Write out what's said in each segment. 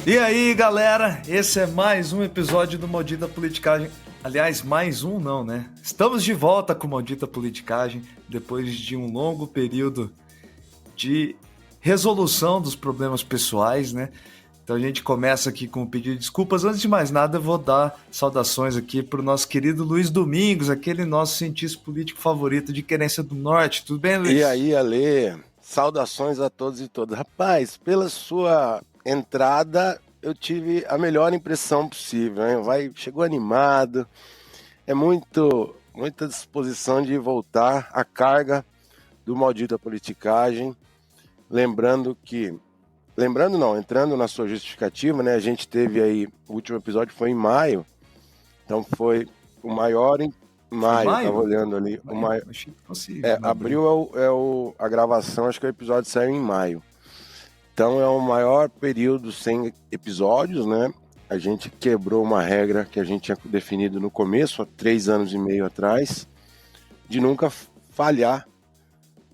E aí, galera, esse é mais um episódio do Maldita Politicagem. Aliás, mais um não, né? Estamos de volta com Maldita Politicagem, depois de um longo período de resolução dos problemas pessoais, né? Então a gente começa aqui com um pedido de desculpas. Antes de mais nada, eu vou dar saudações aqui para o nosso querido Luiz Domingos, aquele nosso cientista político favorito de Querência do Norte. Tudo bem, Luiz? E aí, Ale? Saudações a todos e todas. Rapaz, pela sua entrada, eu tive a melhor impressão possível, hein? Chegou animado, é muita disposição de voltar à carga do Maldita Politicagem. Entrando na sua justificativa, né? A gente teve aí, o último episódio foi em maio, então foi o maior em maio, tava olhando ali. Achei que fosse abril a gravação, acho que o episódio saiu em maio. Então é o maior período sem episódios, né? A gente quebrou uma regra que a gente tinha definido no começo, há 3 anos e meio atrás, de nunca falhar.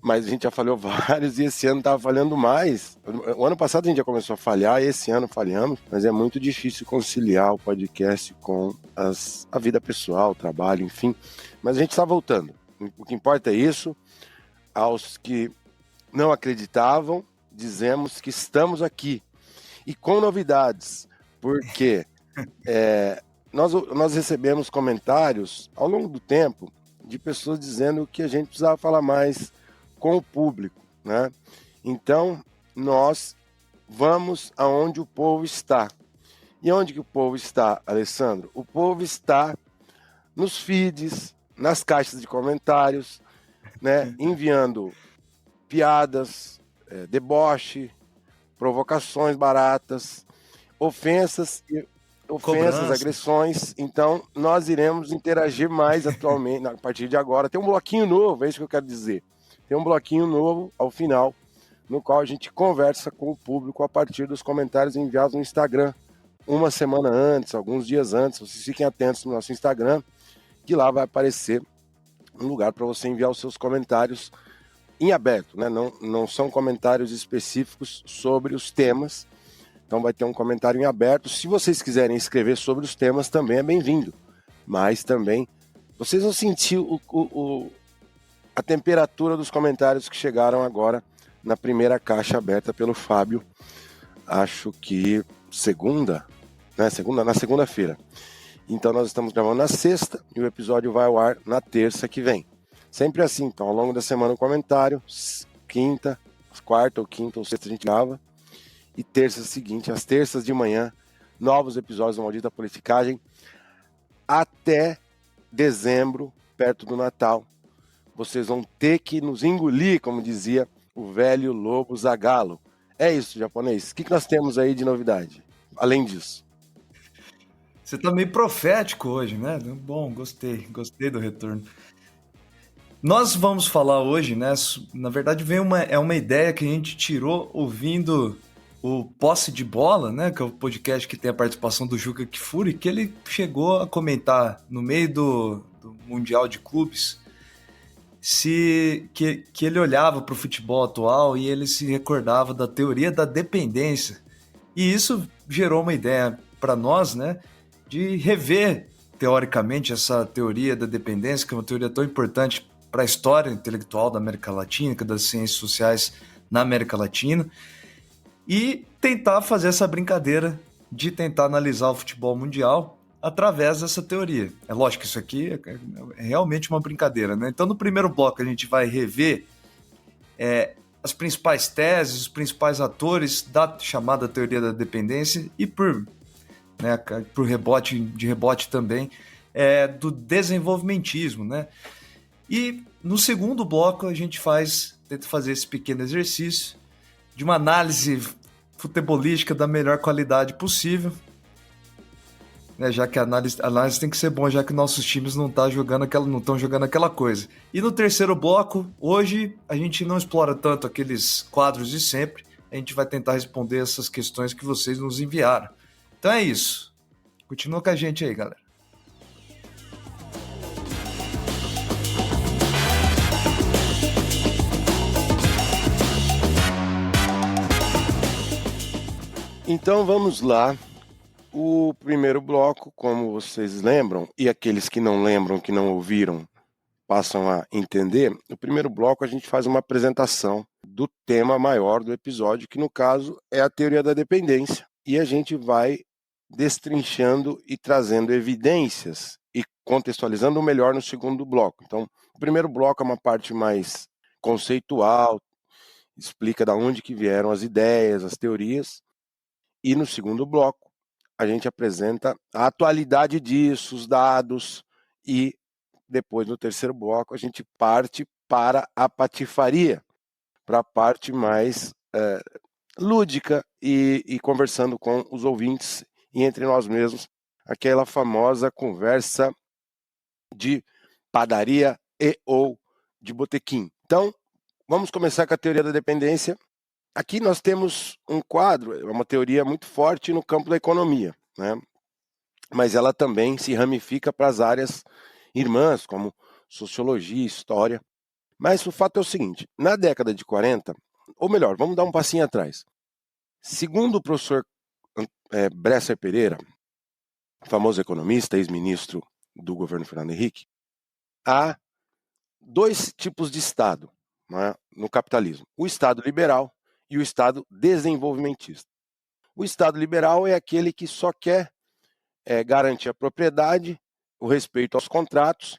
Mas a gente já falhou vários e esse ano estava falhando mais. O ano passado a gente já começou a falhar, esse ano falhamos, mas é muito difícil conciliar o podcast com a vida pessoal, o trabalho, enfim. Mas a gente está voltando. O que importa é isso. Aos que não acreditavam, dizemos que estamos aqui. E com novidades, porque nós recebemos comentários ao longo do tempo de pessoas dizendo que a gente precisava falar mais com o público, né? Então, nós vamos aonde o povo está. E onde que o povo está, Alessandro? O povo está nos feeds, nas caixas de comentários, né? Enviando piadas, deboche, provocações baratas, ofensas, agressões. Então, nós iremos interagir mais atualmente, a partir de agora. Tem um bloquinho novo, é isso que eu quero dizer. Tem um bloquinho novo ao final, no qual a gente conversa com o público a partir dos comentários enviados no Instagram, uma semana antes, alguns dias antes. Vocês fiquem atentos no nosso Instagram, que lá vai aparecer um lugar para você enviar os seus comentários em aberto, né? Não são comentários específicos sobre os temas, então vai ter um comentário em aberto. Se vocês quiserem escrever sobre os temas, também é bem-vindo, mas também vocês vão sentir a temperatura dos comentários que chegaram agora na primeira caixa aberta pelo Fábio, acho que na segunda-feira. Então nós estamos gravando na sexta e o episódio vai ao ar na terça que vem. Sempre assim, então ao longo da semana um comentário, quarta ou quinta ou sexta a gente grava, e terça seguinte, às terças de manhã, novos episódios do Maldita Politicagem, até dezembro, perto do Natal. Vocês vão ter que nos engolir, como dizia o velho Lobo Zagalo. É isso, japonês. O que nós temos aí de novidade, além disso? Você tá meio profético hoje, né? Bom, gostei do retorno. Nós vamos falar hoje, né? Na verdade, é uma ideia que a gente tirou ouvindo o Posse de Bola, né? Que é o podcast que tem a participação do Juca Kfouri, que ele chegou a comentar no meio do Mundial de Clubes, que ele olhava para o futebol atual e ele se recordava da teoria da dependência. E isso gerou uma ideia para nós, né, de rever, teoricamente, essa teoria da dependência, que é uma teoria tão importante para a história intelectual da América Latina, das ciências sociais na América Latina, e tentar fazer essa brincadeira de tentar analisar o futebol mundial através dessa teoria. É lógico que isso aqui é realmente uma brincadeira, né? Então, no primeiro bloco, a gente vai rever as principais teses, os principais atores da chamada teoria da dependência e por rebote também, do desenvolvimentismo, né? E no segundo bloco, a gente tenta fazer esse pequeno exercício de uma análise futebolística da melhor qualidade possível, né, já que a análise tem que ser boa, já que nossos times não estão jogando aquela coisa. E no terceiro bloco, hoje, a gente não explora tanto aqueles quadros de sempre, a gente vai tentar responder essas questões que vocês nos enviaram. Então é isso. Continua com a gente aí, galera. Então vamos lá. O primeiro bloco, como vocês lembram, e aqueles que não lembram, que não ouviram, passam a entender. No primeiro bloco a gente faz uma apresentação do tema maior do episódio, que no caso é a teoria da dependência. E a gente vai destrinchando e trazendo evidências e contextualizando melhor no segundo bloco. Então, o primeiro bloco é uma parte mais conceitual, explica da onde que vieram as ideias, as teorias. E no segundo bloco, a gente apresenta a atualidade disso, os dados, e depois, no terceiro bloco, a gente parte para a patifaria, para a parte mais lúdica e conversando com os ouvintes e entre nós mesmos, aquela famosa conversa de padaria e ou de botequim. Então, vamos começar com a teoria da dependência. Aqui nós temos um quadro, é uma teoria muito forte no campo da economia, né? Mas ela também se ramifica para as áreas irmãs, como sociologia, história. Mas o fato é o seguinte, na década de 40, ou melhor, vamos dar um passinho atrás. Segundo o professor Bresser Pereira, famoso economista, ex-ministro do governo Fernando Henrique, há dois tipos de Estado, né, no capitalismo. O Estado liberal e o Estado desenvolvimentista. O Estado liberal é aquele que só quer garantir a propriedade, o respeito aos contratos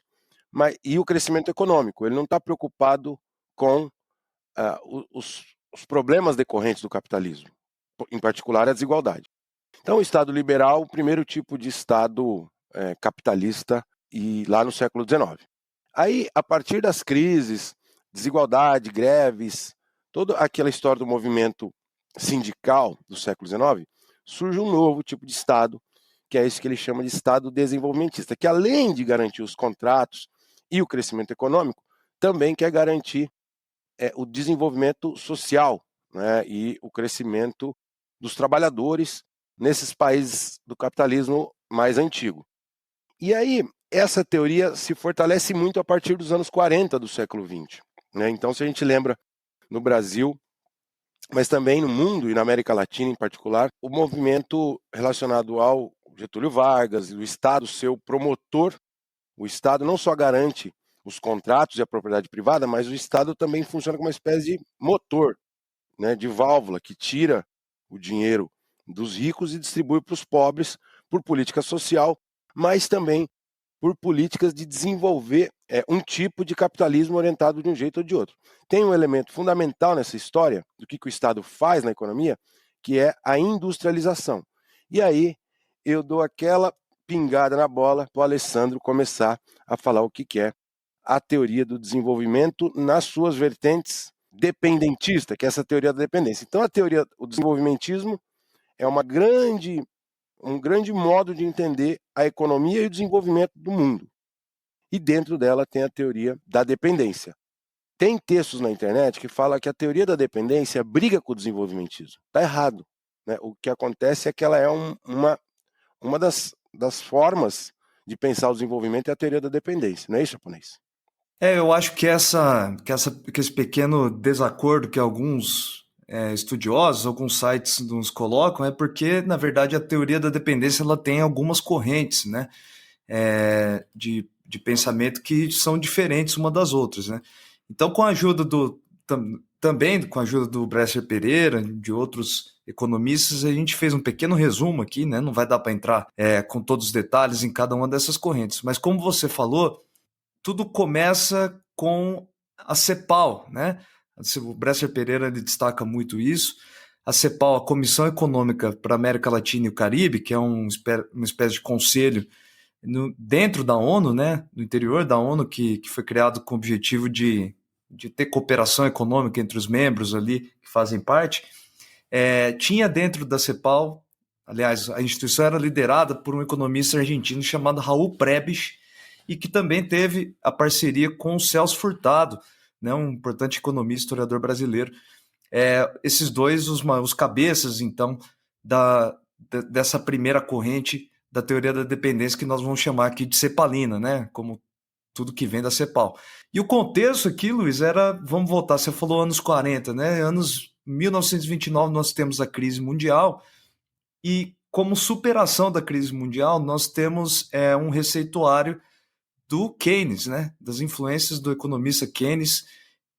e o crescimento econômico. Ele não está preocupado com os problemas decorrentes do capitalismo, em particular a desigualdade. Então, o Estado liberal, o primeiro tipo de Estado capitalista, e lá no século XIX. Aí, a partir das crises, desigualdade, greves, toda aquela história do movimento sindical do século XIX, surge um novo tipo de Estado, que é esse que ele chama de Estado desenvolvimentista, que além de garantir os contratos e o crescimento econômico, também quer garantir o desenvolvimento social, né, e o crescimento dos trabalhadores nesses países do capitalismo mais antigo. E aí, essa teoria se fortalece muito a partir dos anos 40 do século XX. Né? Então, se a gente lembra, no Brasil, mas também no mundo e na América Latina em particular, o movimento relacionado ao Getúlio Vargas, o Estado ser o promotor, o Estado não só garante os contratos e a propriedade privada, mas o Estado também funciona como uma espécie de motor, né, de válvula, que tira o dinheiro dos ricos e distribui para os pobres por política social, mas também por políticas de desenvolver um tipo de capitalismo orientado de um jeito ou de outro. Tem um elemento fundamental nessa história do que o Estado faz na economia, que é a industrialização. E aí eu dou aquela pingada na bola para o Alessandro começar a falar o que é a teoria do desenvolvimento nas suas vertentes dependentista, que é essa teoria da dependência. Então o desenvolvimentismo é um grande modo de entender a economia e o desenvolvimento do mundo. E dentro dela tem a teoria da dependência. Tem textos na internet que falam que a teoria da dependência briga com o desenvolvimentismo. Está errado. Né? O que acontece é que ela é uma das formas de pensar o desenvolvimento é a teoria da dependência. Não é isso, japonês? Eu acho que esse pequeno desacordo que alguns estudiosos, alguns sites nos colocam, é porque, na verdade, a teoria da dependência ela tem algumas correntes, né, de pensamento que são diferentes uma das outras, né? Então, com a ajuda também com a ajuda do Bresser Pereira, de outros economistas, a gente fez um pequeno resumo aqui, né? Não vai dar para entrar com todos os detalhes em cada uma dessas correntes, mas como você falou, tudo começa com a CEPAL, né? O Bresser Pereira ele destaca muito isso. A CEPAL, a Comissão Econômica para a América Latina e o Caribe, que é uma espécie de conselho dentro da ONU, né? No interior da ONU, que foi criado com o objetivo de ter cooperação econômica entre os membros ali que fazem parte. Tinha dentro da CEPAL, aliás, a instituição era liderada por um economista argentino chamado Raul Prebisch, e que também teve a parceria com o Celso Furtado, né, um importante economista e historiador brasileiro. Esses dois, os cabeças, então, dessa primeira corrente da teoria da dependência, que nós vamos chamar aqui de cepalina, né, como tudo que vem da CEPAL. E o contexto aqui, Luiz, vamos voltar, você falou anos 40, né, anos 1929 nós temos a crise mundial, E como superação da crise mundial, nós temos um receituário do Keynes, né? Das influências do economista Keynes,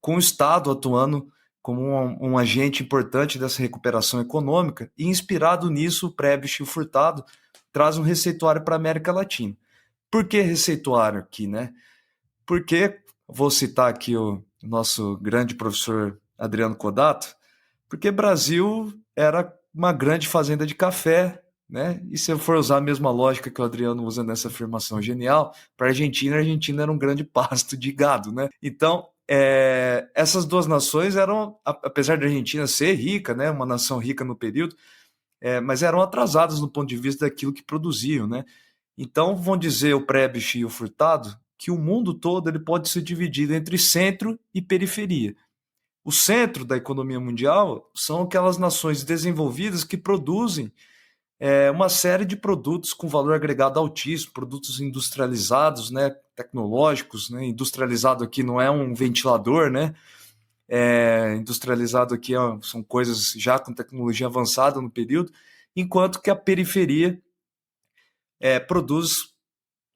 com o Estado atuando como um agente importante dessa recuperação econômica, e inspirado nisso, o Prebisch e o Furtado traz um receituário para a América Latina. Por que receituário aqui, né? Porque, vou citar aqui o nosso grande professor Adriano Codato, porque Brasil era uma grande fazenda de café, né? E se eu for usar a mesma lógica que o Adriano usa nessa afirmação genial, para a Argentina era um grande pasto de gado, né? Então, essas duas nações eram, apesar da Argentina ser rica, né? Uma nação rica no período, mas eram atrasadas no ponto de vista daquilo que produziam, né? Então, vão dizer o Prebisch e o Furtado que o mundo todo ele pode ser dividido entre centro e periferia. O centro da economia mundial são aquelas nações desenvolvidas que produzem uma série de produtos com valor agregado altíssimo, produtos industrializados, né, tecnológicos, né, industrializado aqui não é um ventilador, né, industrializado aqui são coisas já com tecnologia avançada no período, enquanto que a periferia produz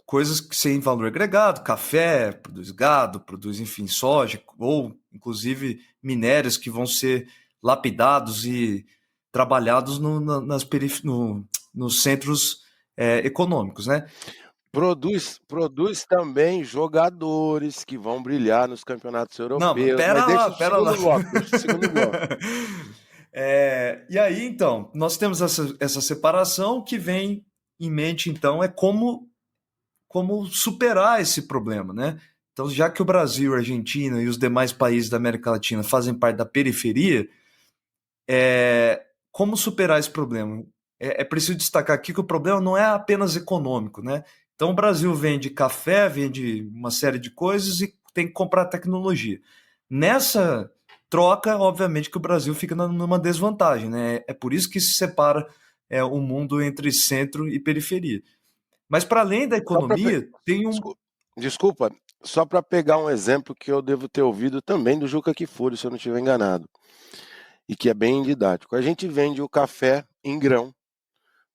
coisas sem valor agregado, café, produz gado, produz, enfim, soja, ou inclusive minérios que vão ser lapidados e trabalhados nos centros econômicos, né? Produz também jogadores que vão brilhar nos campeonatos Não, mas europeus, mas deixa o pera lá. segundo bloco, deixa o segundo bloco. E aí, então, nós temos essa separação que vem em mente, então, como superar esse problema, né? Então, já que o Brasil, a Argentina e os demais países da América Latina fazem parte da periferia, como superar esse problema? É preciso destacar aqui que o problema não é apenas econômico, né? Então, o Brasil vende café, vende uma série de coisas e tem que comprar tecnologia. Nessa troca, obviamente que o Brasil fica numa desvantagem, né? É por isso que se separa o mundo entre centro e periferia. Mas para além da Só pra pe- economia, tem um. Desculpa, só para pegar um exemplo que eu devo ter ouvido também do Juca Kfouri, se eu não estiver enganado, e que é bem didático. A gente vende o café em grão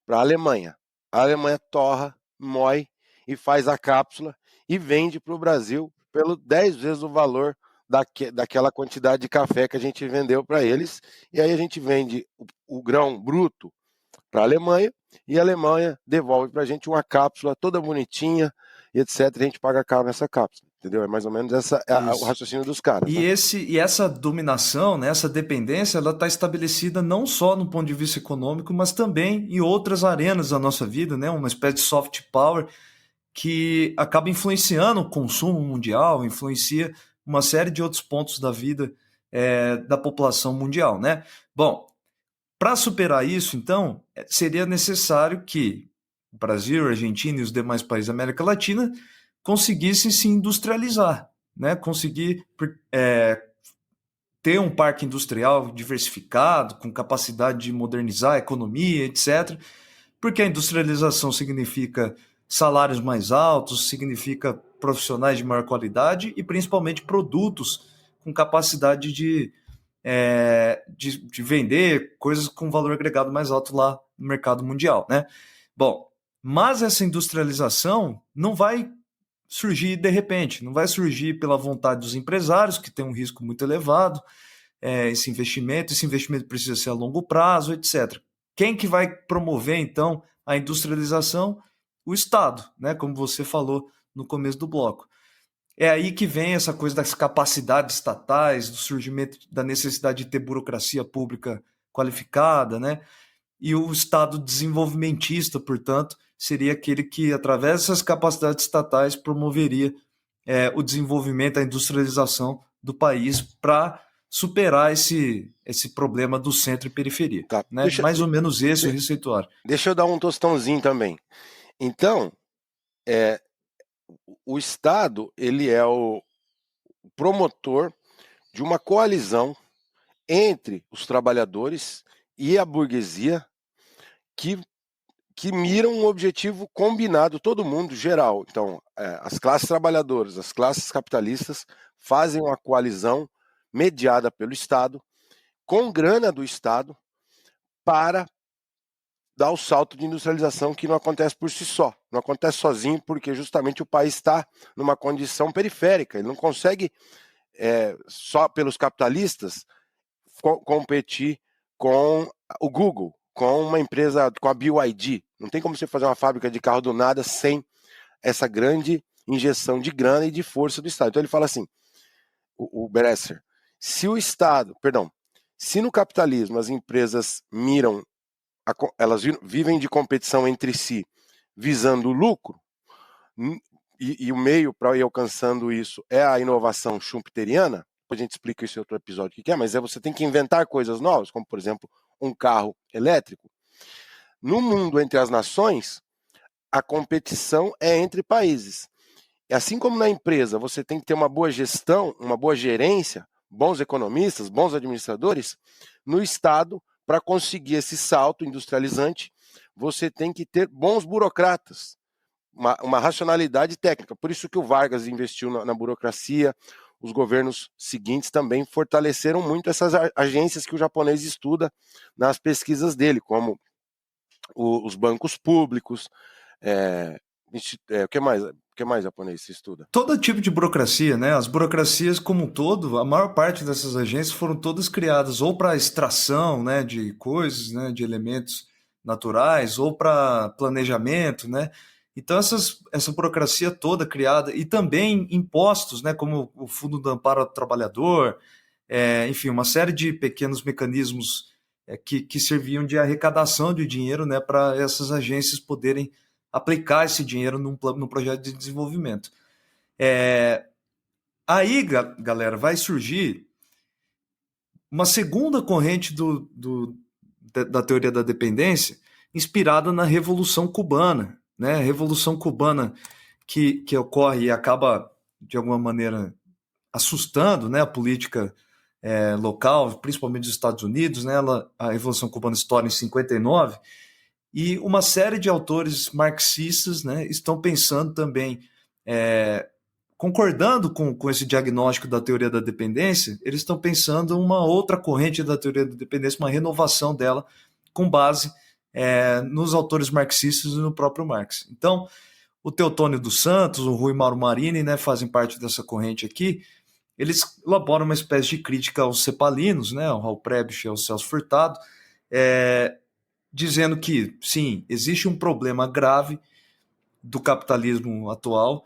para a Alemanha. A Alemanha torra, moe e faz a cápsula e vende para o Brasil pelo 10 vezes o valor daquela quantidade de café que a gente vendeu para eles. E aí a gente vende o grão bruto para a Alemanha e a Alemanha devolve para a gente uma cápsula toda bonitinha e etc. E a gente paga caro nessa cápsula. Entendeu? É mais ou menos o raciocínio dos caras. Né? E essa dominação, né, essa dependência, ela está estabelecida não só no ponto de vista econômico, mas também em outras arenas da nossa vida, né, uma espécie de soft power que acaba influenciando o consumo mundial, influencia uma série de outros pontos da vida da população mundial, né? Bom, para superar isso, então, seria necessário que o Brasil, a Argentina e os demais países da América Latina conseguissem se industrializar, né? Conseguir ter um parque industrial diversificado, com capacidade de modernizar a economia, etc. Porque a industrialização significa salários mais altos, significa profissionais de maior qualidade e principalmente produtos com capacidade de vender coisas com valor agregado mais alto lá no mercado mundial, né? Bom, mas essa industrialização não vai surgir de repente, não vai surgir pela vontade dos empresários, que tem um risco muito elevado, esse investimento precisa ser a longo prazo, etc. Quem que vai promover, então, a industrialização? O Estado, né? Como você falou no começo do bloco. É aí que vem essa coisa das capacidades estatais, do surgimento da necessidade de ter burocracia pública qualificada, né? E o Estado desenvolvimentista, portanto, seria aquele que, através dessas capacidades estatais, promoveria o desenvolvimento, a industrialização do país para superar esse problema do centro e periferia. Tá. Né? Mais ou menos esse o receituário. Deixa eu dar um tostãozinho também. Então, o Estado ele é o promotor de uma coalizão entre os trabalhadores e a burguesia que miram um objetivo combinado, todo mundo, geral. Então, as classes trabalhadoras, as classes capitalistas fazem uma coalizão mediada pelo Estado, com grana do Estado, para dar o salto de industrialização que não acontece por si só, não acontece sozinho, porque justamente o país está numa condição periférica, ele não consegue, só pelos capitalistas, competir com o Google, com uma empresa, com a BYD. Não tem como você fazer uma fábrica de carro do nada sem essa grande injeção de grana e de força do Estado. Então ele fala assim, o Bresser, se o Estado, perdão, se no capitalismo as empresas elas vivem de competição entre si, visando o lucro, e o meio para ir alcançando isso é a inovação schumpeteriana, depois a gente explica isso em outro episódio o que é, mas você tem que inventar coisas novas, como por exemplo um carro elétrico. No mundo entre as nações, a competição é entre países. E assim como na empresa você tem que ter uma boa gestão, uma boa gerência, bons economistas, bons administradores, no Estado, para conseguir esse salto industrializante, você tem que ter bons burocratas, uma racionalidade técnica. Por isso que o Vargas investiu na burocracia, os governos seguintes também fortaleceram muito essas agências que o japonês estuda nas pesquisas dele, como os bancos públicos, o que mais japonês se estuda? Todo tipo de burocracia, né? As burocracias como um todo, a maior parte dessas agências foram todas criadas ou para extração, né, de coisas, né, de elementos naturais, ou para planejamento, né? Então essa burocracia toda criada, e também impostos, né, como o Fundo do Amparo ao Trabalhador, enfim, uma série de pequenos mecanismos que serviam de arrecadação de dinheiro, né, para essas agências poderem aplicar esse dinheiro num projeto de desenvolvimento. Aí, galera, vai surgir uma segunda corrente da teoria da dependência, inspirada na Revolução Cubana, né? A Revolução Cubana que ocorre e acaba, de alguma maneira, assustando, né, a política local, principalmente dos Estados Unidos, né? A Revolução Cubana estoura em 59, e uma série de autores marxistas, né, estão pensando também, concordando com esse diagnóstico da teoria da dependência, eles estão pensando uma outra corrente da teoria da dependência, uma renovação dela, com base nos autores marxistas e no próprio Marx. Então, o Teotônio dos Santos, o Rui Mauro Marini, né, fazem parte dessa corrente aqui. Eles elaboram uma espécie de crítica aos cepalinos, né, ao Raul Prebisch e ao Celso Furtado, dizendo que, sim, existe um problema grave do capitalismo atual.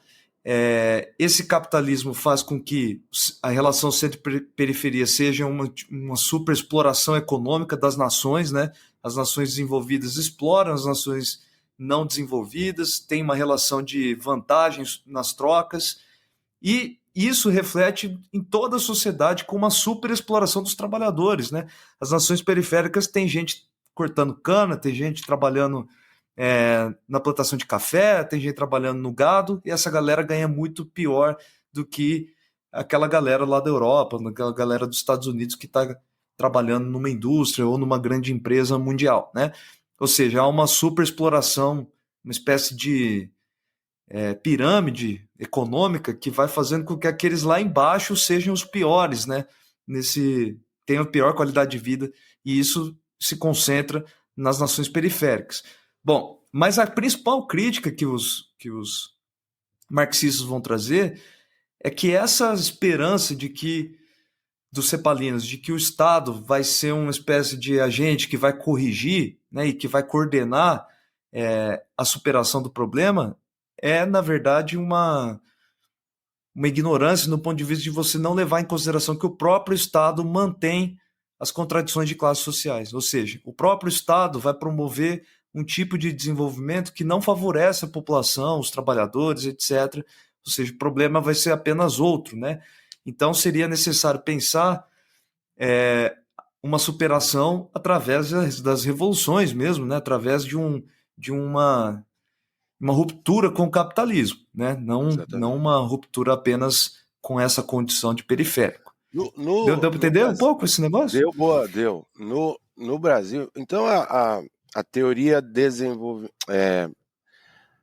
Esse capitalismo faz com que a relação centro-periferia seja uma superexploração econômica das nações, né? As nações desenvolvidas exploram as nações não desenvolvidas, tem uma relação de vantagens nas trocas, e isso reflete em toda a sociedade com uma superexploração dos trabalhadores, né? As nações periféricas têm gente cortando cana, tem gente trabalhando na plantação de café, tem gente trabalhando no gado, e essa galera ganha muito pior do que aquela galera lá da Europa, aquela galera dos Estados Unidos que está trabalhando numa indústria ou numa grande empresa mundial, né? Ou seja, há uma superexploração, uma espécie de pirâmide econômica que vai fazendo com que aqueles lá embaixo sejam os piores, né? Tenham a pior qualidade de vida, e isso se concentra nas nações periféricas. Bom, mas a principal crítica que os marxistas vão trazer é que essa esperança dos cepalinos, de que o Estado vai ser uma espécie de agente que vai corrigir, né, e que vai coordenar a superação do problema, na verdade, uma ignorância no ponto de vista de você não levar em consideração que o próprio Estado mantém as contradições de classes sociais. Ou seja, o próprio Estado vai promover um tipo de desenvolvimento que não favorece a população, os trabalhadores, etc. Ou seja, o problema vai ser apenas outro, né? Então, seria necessário pensar uma superação através das revoluções mesmo, né? Através de uma ruptura com o capitalismo, né? Não uma ruptura apenas com essa condição de periférico. Deu para entender um pouco esse negócio? Deu. No Brasil, então a teoria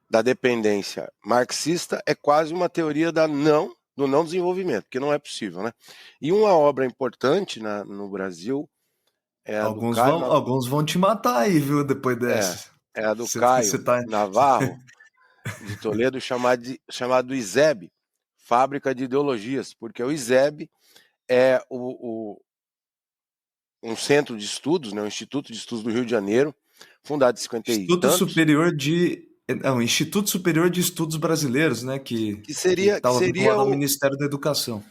da dependência marxista é quase uma teoria do não desenvolvimento, porque não é possível, né? E uma obra importante no Brasil É a do Caio, Alguns vão te matar aí, viu, depois é, dessa. é a do Você Caio tá. Navarro, de Toledo, chamado ISEB, Fábrica de Ideologias, porque o ISEB é um centro de estudos, né, um Instituto de Estudos do Rio de Janeiro, fundado em 50 e Instituto tantos, Superior de. Não, Instituto Superior de Estudos Brasileiros, né? Que que seria, que estava seria vinculado ao Ministério da Educação.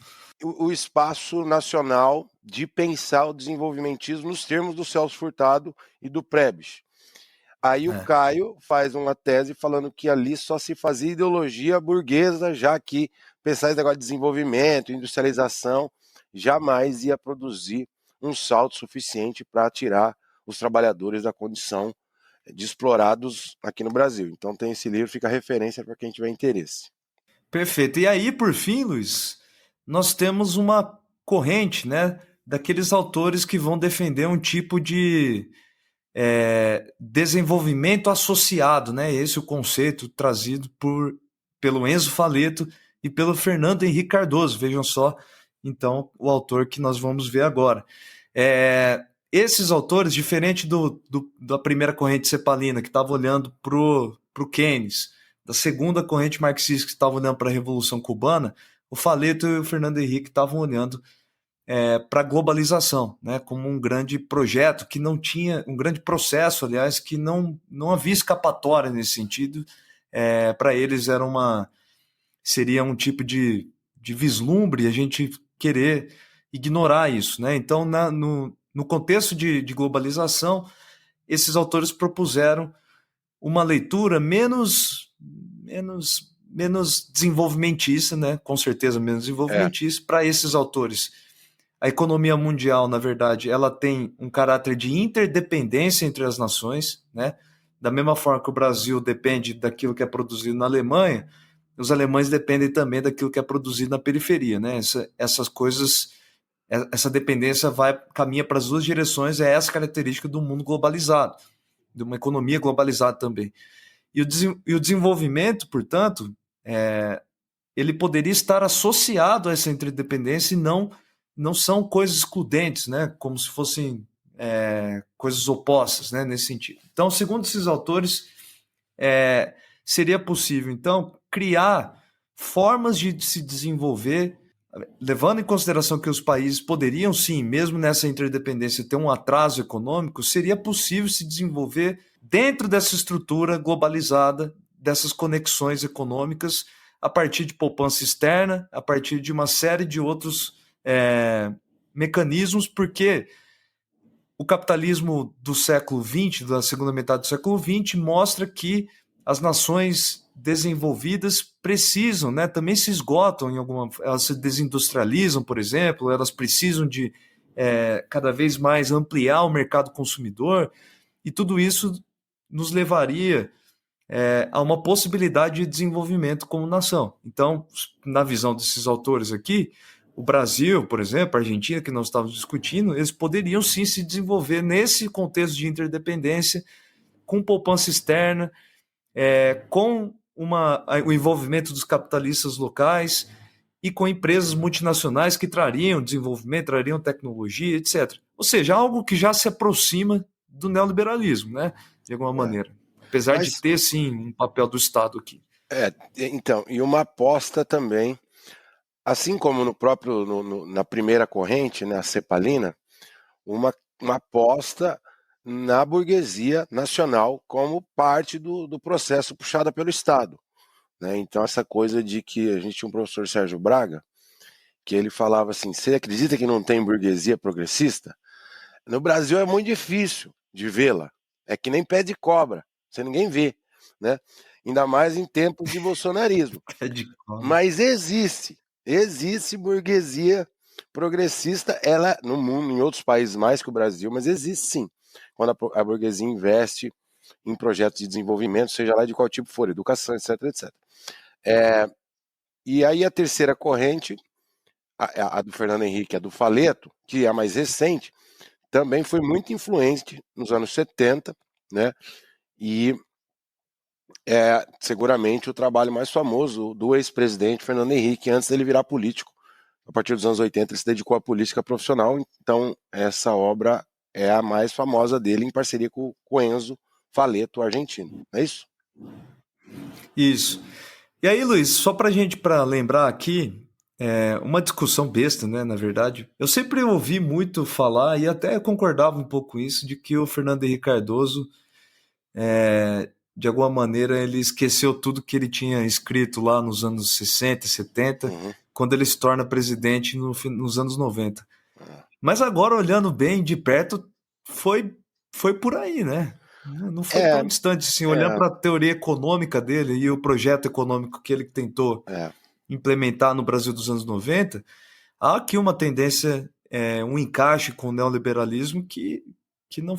o espaço nacional de pensar o desenvolvimentismo nos termos do Celso Furtado e do Prebisch. Aí o É. Caio faz uma tese falando que ali só se fazia ideologia burguesa, já que pensar esse negócio de desenvolvimento, industrialização, jamais ia produzir um salto suficiente para tirar os trabalhadores da condição de explorados aqui no Brasil. Então tem esse livro, fica referência para quem tiver interesse. Perfeito. E aí, por fim, Luiz, nós temos uma corrente, né? Daqueles autores que vão defender um tipo de desenvolvimento associado, né? Esse é o conceito trazido pelo Enzo Faleto e pelo Fernando Henrique Cardoso. Vejam só, então, o autor que nós vamos ver agora. Esses autores, diferente da primeira corrente cepalina, que estava olhando para o Keynes, da segunda corrente marxista, que estava olhando para a Revolução Cubana, o Faleto e o Fernando Henrique estavam olhando para a globalização, né, como um grande projeto que não tinha, um grande processo, aliás, que não havia escapatória nesse sentido. Para eles seria um tipo de vislumbre a gente querer ignorar isso, né? Então, no contexto de globalização, esses autores propuseram uma leitura menos desenvolvimentista, né? Com certeza menos desenvolvimentista. Para esses autores, a economia mundial, na verdade, ela tem um caráter de interdependência entre as nações, né? Da mesma forma que o Brasil depende daquilo que é produzido na Alemanha, os alemães dependem também daquilo que é produzido na periferia, né? Essas coisas, essa dependência caminha para as duas direções, é essa característica do mundo globalizado, de uma economia globalizada também. E o desenvolvimento, portanto, ele poderia estar associado a essa interdependência e não são coisas excludentes, né? Como se fossem coisas opostas, né? Nesse sentido. Então, segundo esses autores, seria possível, então, criar formas de se desenvolver, levando em consideração que os países poderiam, sim, mesmo nessa interdependência, ter um atraso econômico, seria possível se desenvolver dentro dessa estrutura globalizada, dessas conexões econômicas, a partir de poupança externa, a partir de uma série de outros mecanismos, porque o capitalismo do século XX, da segunda metade do século XX, mostra que as nações desenvolvidas precisam, né, também se esgotam elas se desindustrializam, por exemplo, elas precisam de cada vez mais ampliar o mercado consumidor, e tudo isso nos levaria a uma possibilidade de desenvolvimento como nação. Então, na visão desses autores aqui, o Brasil, por exemplo, a Argentina, que nós estávamos discutindo, eles poderiam sim se desenvolver nesse contexto de interdependência, com poupança externa, com o envolvimento dos capitalistas locais e com empresas multinacionais que trariam desenvolvimento, trariam tecnologia, etc. Ou seja, algo que já se aproxima do neoliberalismo, né? De alguma maneira. Apesar de ter, sim, um papel do Estado aqui. Então, e uma aposta também, assim como na primeira corrente, né, a cepalina, uma aposta na burguesia nacional como parte do processo puxada pelo Estado. Né? Então, essa coisa de que a gente tinha um professor, Sérgio Braga, que ele falava assim, você acredita que não tem burguesia progressista? No Brasil é muito difícil de vê-la. É que nem pé de cobra, você ninguém vê, né? Ainda mais em tempos de bolsonarismo. Mas existe burguesia progressista, ela no mundo, em outros países mais que o Brasil, mas existe sim. Quando a burguesia investe em projetos de desenvolvimento, seja lá de qual tipo for, educação, etc, etc. E aí a terceira corrente, a do Fernando Henrique, a do Faleto, que é a mais recente, também foi muito influente nos anos 70, né? E seguramente o trabalho mais famoso do ex-presidente Fernando Henrique, antes dele virar político. A partir dos anos 80 ele se dedicou à política profissional, então essa obra é a mais famosa dele, em parceria com o Enzo Faleto, argentino. É isso? Isso. E aí, Luiz, só para lembrar aqui, uma discussão besta, né, na verdade. Eu sempre ouvi muito falar, e até concordava um pouco com isso, de que o Fernando Henrique Cardoso, de alguma maneira, ele esqueceu tudo que ele tinha escrito lá nos anos 60 e 70, quando ele se torna presidente nos anos 90. Mas agora, olhando bem de perto, foi por aí, né? Não foi tão distante assim, olhando para a teoria econômica dele e o projeto econômico que ele tentou implementar no Brasil dos anos 90, há aqui uma tendência, um encaixe com o neoliberalismo que não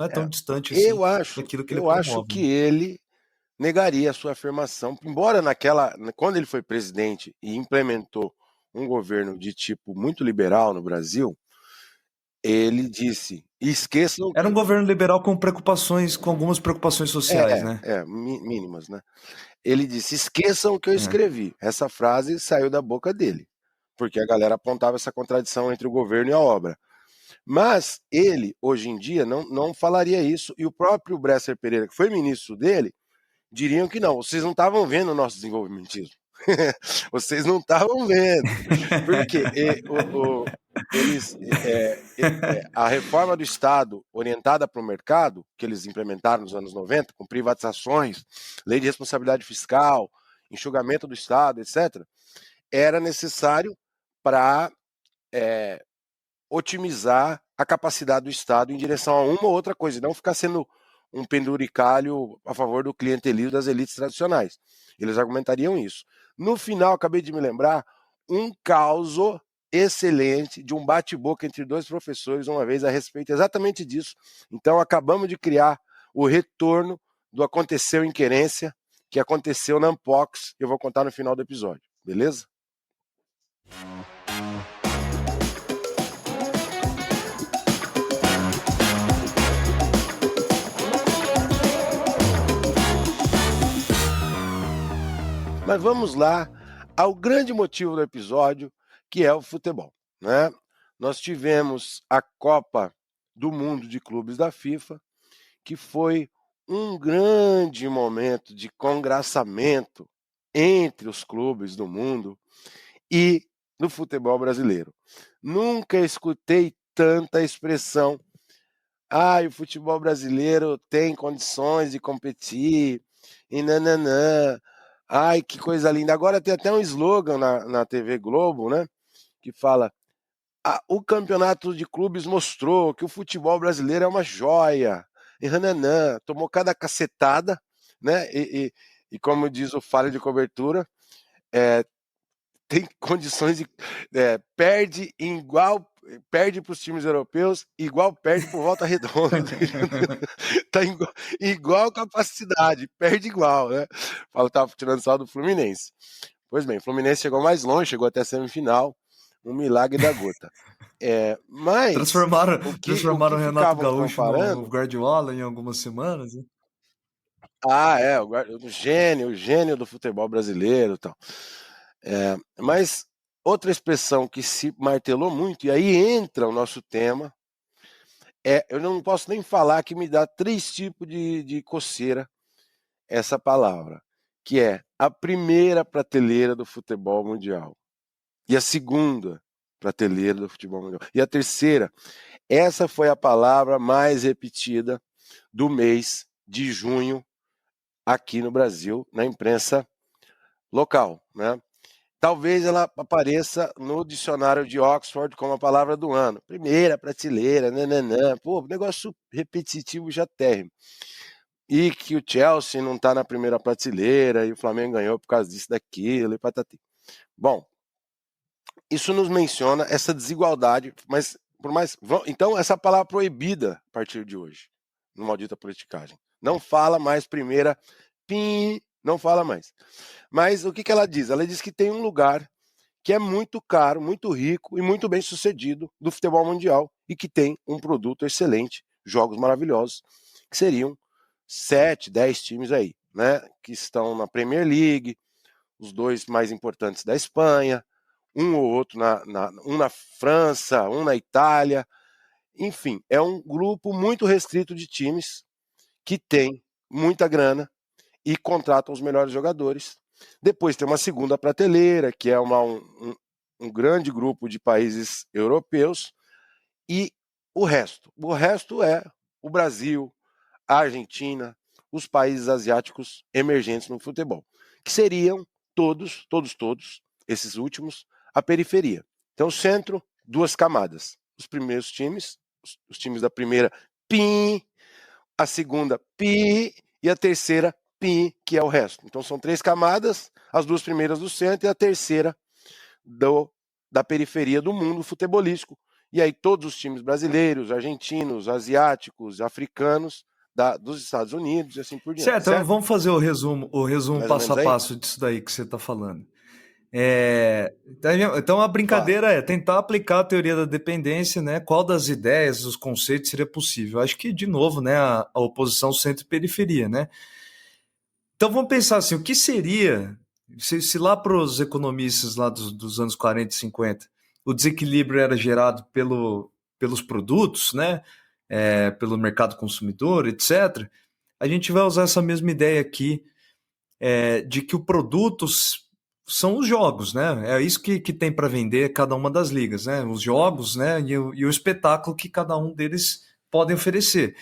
é tão distante assim daquilo que ele eu acho promove. que ele negaria a sua afirmação, embora quando ele foi presidente e implementou um governo de tipo muito liberal no Brasil, ele disse, esqueçam... Era um governo liberal com algumas preocupações sociais, né? mínimas, né? Ele disse, esqueçam o que eu escrevi. Essa frase saiu da boca dele, porque a galera apontava essa contradição entre o governo e a obra. Mas ele, hoje em dia, não falaria isso, e o próprio Bresser Pereira, que foi ministro dele, diriam que não, vocês não estavam vendo o nosso desenvolvimentismo. Vocês não estavam vendo. Porque a reforma do Estado orientada para o mercado, que eles implementaram nos anos 90, com privatizações, lei de responsabilidade fiscal, enxugamento do Estado, etc., era necessário para otimizar a capacidade do Estado em direção a uma ou outra coisa, e não ficar sendo um penduricalho a favor do clientelismo das elites tradicionais. Eles argumentariam isso. No final, acabei de me lembrar, um caso excelente de um bate-boca entre dois professores uma vez a respeito exatamente disso. Então, acabamos de criar o retorno do Aconteceu em Querência, que aconteceu na Ampox, eu vou contar no final do episódio, beleza? Mas vamos lá ao grande motivo do episódio, que é o futebol, né? Nós tivemos a Copa do Mundo de Clubes da FIFA, que foi um grande momento de congraçamento entre os clubes do mundo e no futebol brasileiro. Nunca escutei tanta expressão: o futebol brasileiro tem condições de competir, e nananã. Ai, que coisa linda. Agora tem até um slogan na TV Globo, né? Que fala: o campeonato de clubes mostrou que o futebol brasileiro é uma joia. E nananã, tomou cada cacetada, né? E como diz o Falha de Cobertura, tem condições de. Perde para os times europeus, igual perde por Volta Redonda. Tá igual capacidade, perde igual, né? Fala, tava tirando só do Fluminense. Pois bem, o Fluminense chegou mais longe, chegou até a semifinal, um milagre da gota. Mas transformaram o Renato ficavam Gaúcho comparando... no Guardiola em algumas semanas, né? O gênio do futebol brasileiro e tal. Mas outra expressão que se martelou muito, e aí entra o nosso tema, eu não posso nem falar, que me dá 3 tipos de coceira essa palavra, que é a primeira prateleira do futebol mundial, e a segunda prateleira do futebol mundial, e a terceira. Essa foi a palavra mais repetida do mês de junho aqui no Brasil, na imprensa local, né? Talvez ela apareça no dicionário de Oxford como a palavra do ano. Primeira prateleira, nananã. Pô, negócio repetitivo já térrimo. E que o Chelsea não está na primeira prateleira e o Flamengo ganhou por causa disso, daquilo e patati. Bom, isso nos menciona essa desigualdade, mas por mais... Então, essa palavra proibida a partir de hoje, no Maldita Politicagem. Não fala mais primeira, não fala mais. Mas o que ela diz? Ela diz que tem um lugar que é muito caro, muito rico e muito bem sucedido do futebol mundial e que tem um produto excelente, jogos maravilhosos, que seriam 7, 10 times aí, né? Que estão na Premier League, os 2 mais importantes da Espanha, um ou outro um na França, um na Itália, Enfim, é um grupo muito restrito de times que tem muita grana e contratam os melhores jogadores. Depois tem uma segunda prateleira, que é um grande grupo de países europeus, e o resto. O resto é o Brasil, a Argentina, os países asiáticos emergentes no futebol, que seriam todos, esses últimos, a periferia. Então, o centro, duas camadas. Os primeiros times, os times da primeira, PIN, a segunda, PI, e a terceira, PI, que é o resto. Então, são 3 camadas, as 2 primeiras do centro e a terceira da periferia do mundo futebolístico. E aí todos os times brasileiros, argentinos, asiáticos, africanos, dos Estados Unidos e assim por diante. Certo, então vamos fazer o resumo Mais ou passo a menos aí? passo disso daí que você está falando. Então a brincadeira é tentar aplicar a teoria da dependência, né? Qual das ideias, dos conceitos seria possível? Acho que, de novo, né, a oposição centro-periferia, né? Então vamos pensar assim, o que seria, se lá para os economistas lá dos anos 40 e 50, o desequilíbrio era gerado pelos produtos, né? Pelo mercado consumidor, etc. A gente vai usar essa mesma ideia aqui, de que o produto são os jogos, né? É isso que tem para vender cada uma das ligas, né? Os jogos, né? E o espetáculo que cada um deles podem oferecer.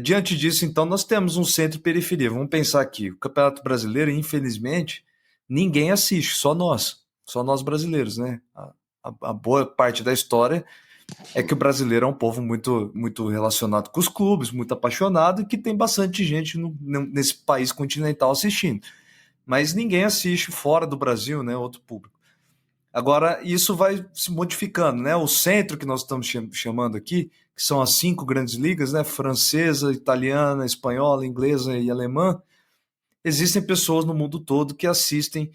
Diante disso, então, nós temos um centro e periferia. Vamos pensar aqui, o Campeonato Brasileiro, infelizmente, ninguém assiste, só nós brasileiros, né? A boa parte da história é que o brasileiro é um povo muito, muito relacionado com os clubes, muito apaixonado e que tem bastante gente nesse país continental assistindo. Mas ninguém assiste fora do Brasil, né? Outro público. Agora, isso vai se modificando, né? O centro que nós estamos chamando aqui, que são as 5 grandes ligas, né? Francesa, italiana, espanhola, inglesa e alemã. Existem pessoas no mundo todo que assistem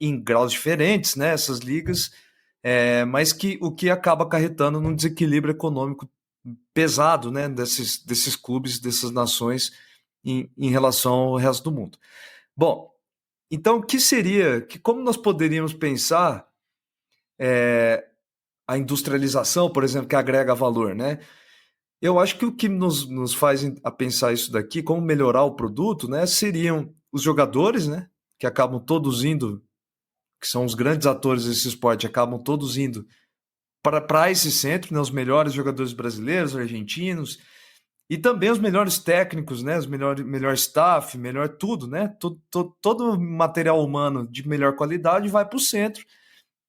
em graus diferentes, né? Essas ligas, mas o que acaba acarretando num desequilíbrio econômico pesado, né? Desses clubes, dessas nações em relação ao resto do mundo. Bom, então, como nós poderíamos pensar a industrialização, por exemplo, que agrega valor, né? Eu acho que o que nos faz a pensar isso daqui, como melhorar o produto, né, seriam os jogadores, né, que acabam todos indo, que são os grandes atores desse esporte, acabam todos indo para esse centro, né, os melhores jogadores brasileiros, argentinos, e também os melhores técnicos, né, os melhor staff, melhor tudo, né, todo material humano de melhor qualidade vai para o centro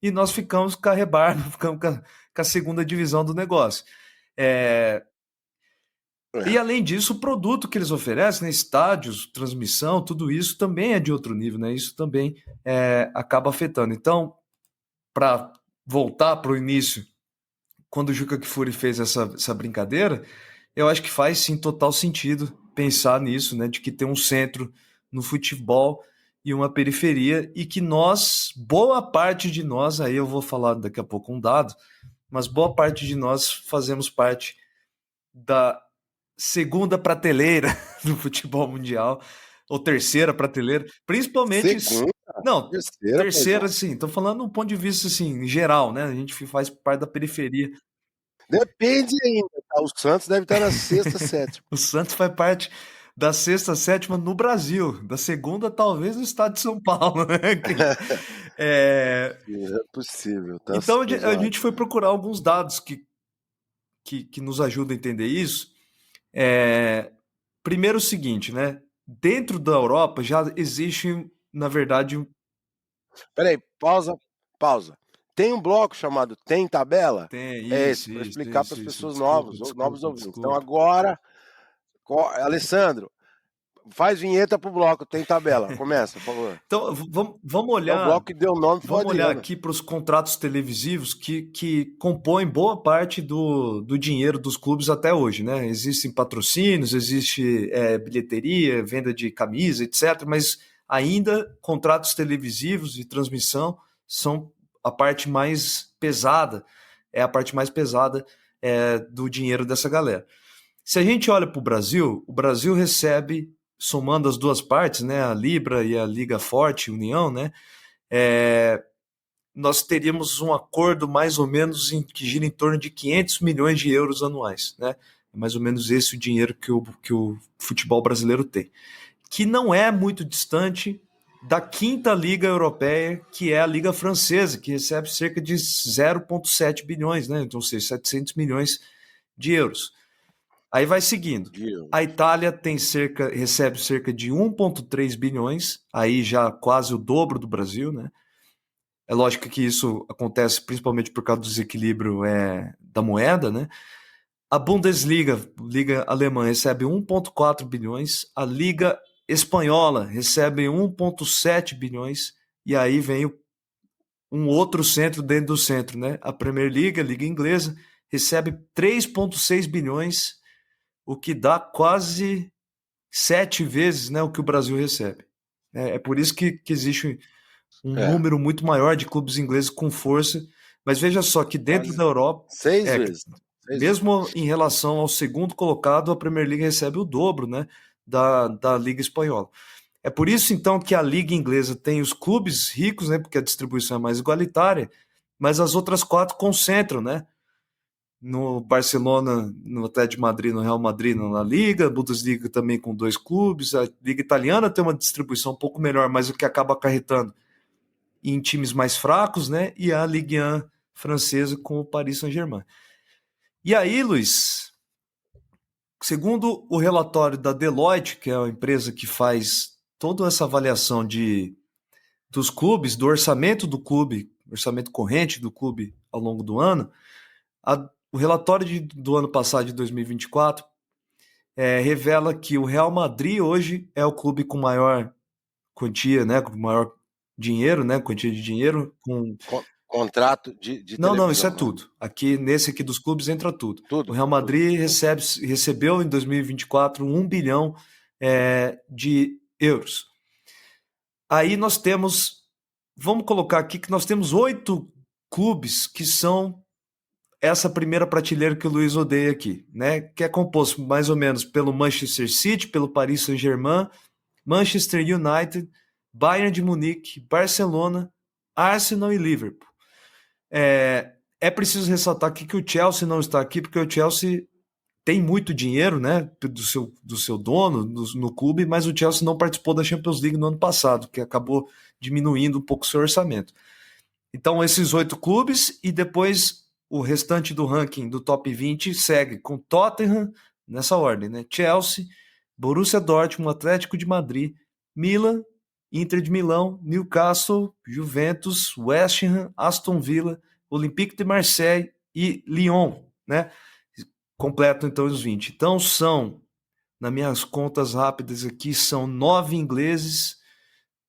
e nós ficamos com a rebarba, ficamos com a segunda divisão do negócio. E além disso, o produto que eles oferecem, né, estádios, transmissão, tudo isso também é de outro nível, né? Isso também acaba afetando. Então, para voltar para o início, quando o Juca Kfouri fez essa brincadeira, eu acho que faz sim total sentido pensar nisso, né? De que tem um centro no futebol e uma periferia, e que boa parte de nós, aí eu vou falar daqui a pouco um dado, mas boa parte de nós fazemos parte da segunda prateleira do futebol mundial, ou terceira prateleira, principalmente... Segunda? Não, terceira, paizão. sim, tô falando do ponto de vista, assim, em geral, né? A gente faz parte da periferia. Depende ainda, tá? O Santos deve estar na sexta, sétima. O Santos faz parte da sexta, sétima no Brasil, da segunda talvez no estado de São Paulo, né? É possível, tá Então a zoado. gente foi procurar alguns dados que nos ajudam a entender isso. Primeiro o seguinte, né? Dentro da Europa já existe, na verdade... Peraí, pausa. Tem um bloco chamado Tem Tabela? Tem, É esse, para explicar para as pessoas novos ouvintes. Então agora, Alessandro, faz vinheta pro bloco Tem Tabela. Começa, por favor. Então vamos olhar... É o bloco que deu nome pro Vamos olhar Adriano. aqui para os contratos televisivos que compõem boa parte do dinheiro dos clubes até hoje, né? Existem patrocínios, existe bilheteria, venda de camisa, etc. Mas ainda contratos televisivos de transmissão são a parte mais pesada, do dinheiro dessa galera. Se a gente olha para o Brasil recebe, somando as duas partes, né? A Libra e a Liga Forte, União, né? nós teríamos um acordo mais ou menos que gira em torno de 500 milhões de euros anuais, né? É mais ou menos esse o dinheiro que o futebol brasileiro tem, que não é muito distante da quinta liga europeia, que é a liga francesa, que recebe cerca de 0,7 bilhões, né? Então, ou seja, 700 milhões de euros. Aí vai seguindo. A Itália recebe cerca de 1,3 bilhões, aí já quase o dobro do Brasil, né? É lógico que isso acontece principalmente por causa do desequilíbrio da moeda, né? A Bundesliga, Liga Alemã, recebe 1,4 bilhões, a Liga Espanhola recebe 1,7 bilhões, e aí vem um outro centro dentro do centro, né? A Premier League, a Liga Inglesa, recebe 3,6 bilhões, o que dá quase 7 vezes, né, o que o Brasil recebe. É por isso que existe um número muito maior de clubes ingleses com força, mas veja só que dentro da Europa, 6 vezes. mesmo em relação ao segundo colocado, a Premier League recebe o dobro, né, da Liga Espanhola. É por isso, então, que a Liga Inglesa tem os clubes ricos, né, porque a distribuição é mais igualitária, mas as outras 4 concentram, né, no Barcelona, no Atlético de Madrid, no Real Madrid, na Liga, a Bundesliga também com 2 clubes, a Liga Italiana tem uma distribuição um pouco melhor, mas o que acaba acarretando em times mais fracos, né? E a Ligue 1 francesa com o Paris Saint-Germain. E aí, Luiz, segundo o relatório da Deloitte, que é a empresa que faz toda essa avaliação dos clubes, do orçamento do clube, orçamento corrente do clube ao longo do ano, o relatório do ano passado, de 2024, revela que o Real Madrid hoje é o clube com maior quantia, né, com maior dinheiro, né, quantia de dinheiro, com contrato de televisão. Não, isso é tudo. Aqui, nesse aqui dos clubes, entra tudo. O Real Madrid recebeu em 2024 1 bilhão de euros. Aí nós temos, vamos colocar aqui que nós temos 8 clubes que são essa primeira prateleira que o Luiz odeia aqui, né? Que é composto mais ou menos pelo Manchester City, pelo Paris Saint-Germain, Manchester United, Bayern de Munique, Barcelona, Arsenal e Liverpool. É preciso ressaltar aqui que o Chelsea não está aqui, porque o Chelsea tem muito dinheiro, né, do seu dono no clube, mas o Chelsea não participou da Champions League no ano passado, que acabou diminuindo um pouco o seu orçamento. Então, esses 8 clubes, e depois o restante do ranking do top 20 segue com Tottenham, nessa ordem, né? Chelsea, Borussia Dortmund, Atlético de Madrid, Milan, Inter de Milão, Newcastle, Juventus, West Ham, Aston Villa, Olympique de Marseille e Lyon, né? Completam então os 20. Então são, nas minhas contas rápidas aqui, são 9 ingleses,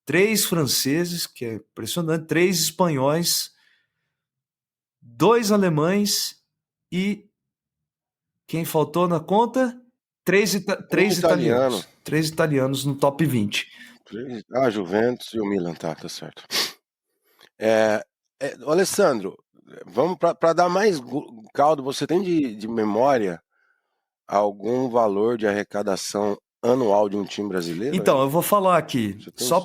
3 franceses, que é impressionante, 3 espanhóis, 2 alemães e quem faltou na conta? 3 italianos. 3 italianos no top 20. A Juventus e o Milan, tá certo. Alessandro, vamos para dar mais caldo, você tem de memória algum valor de arrecadação anual de um time brasileiro? Então, eu vou falar aqui, só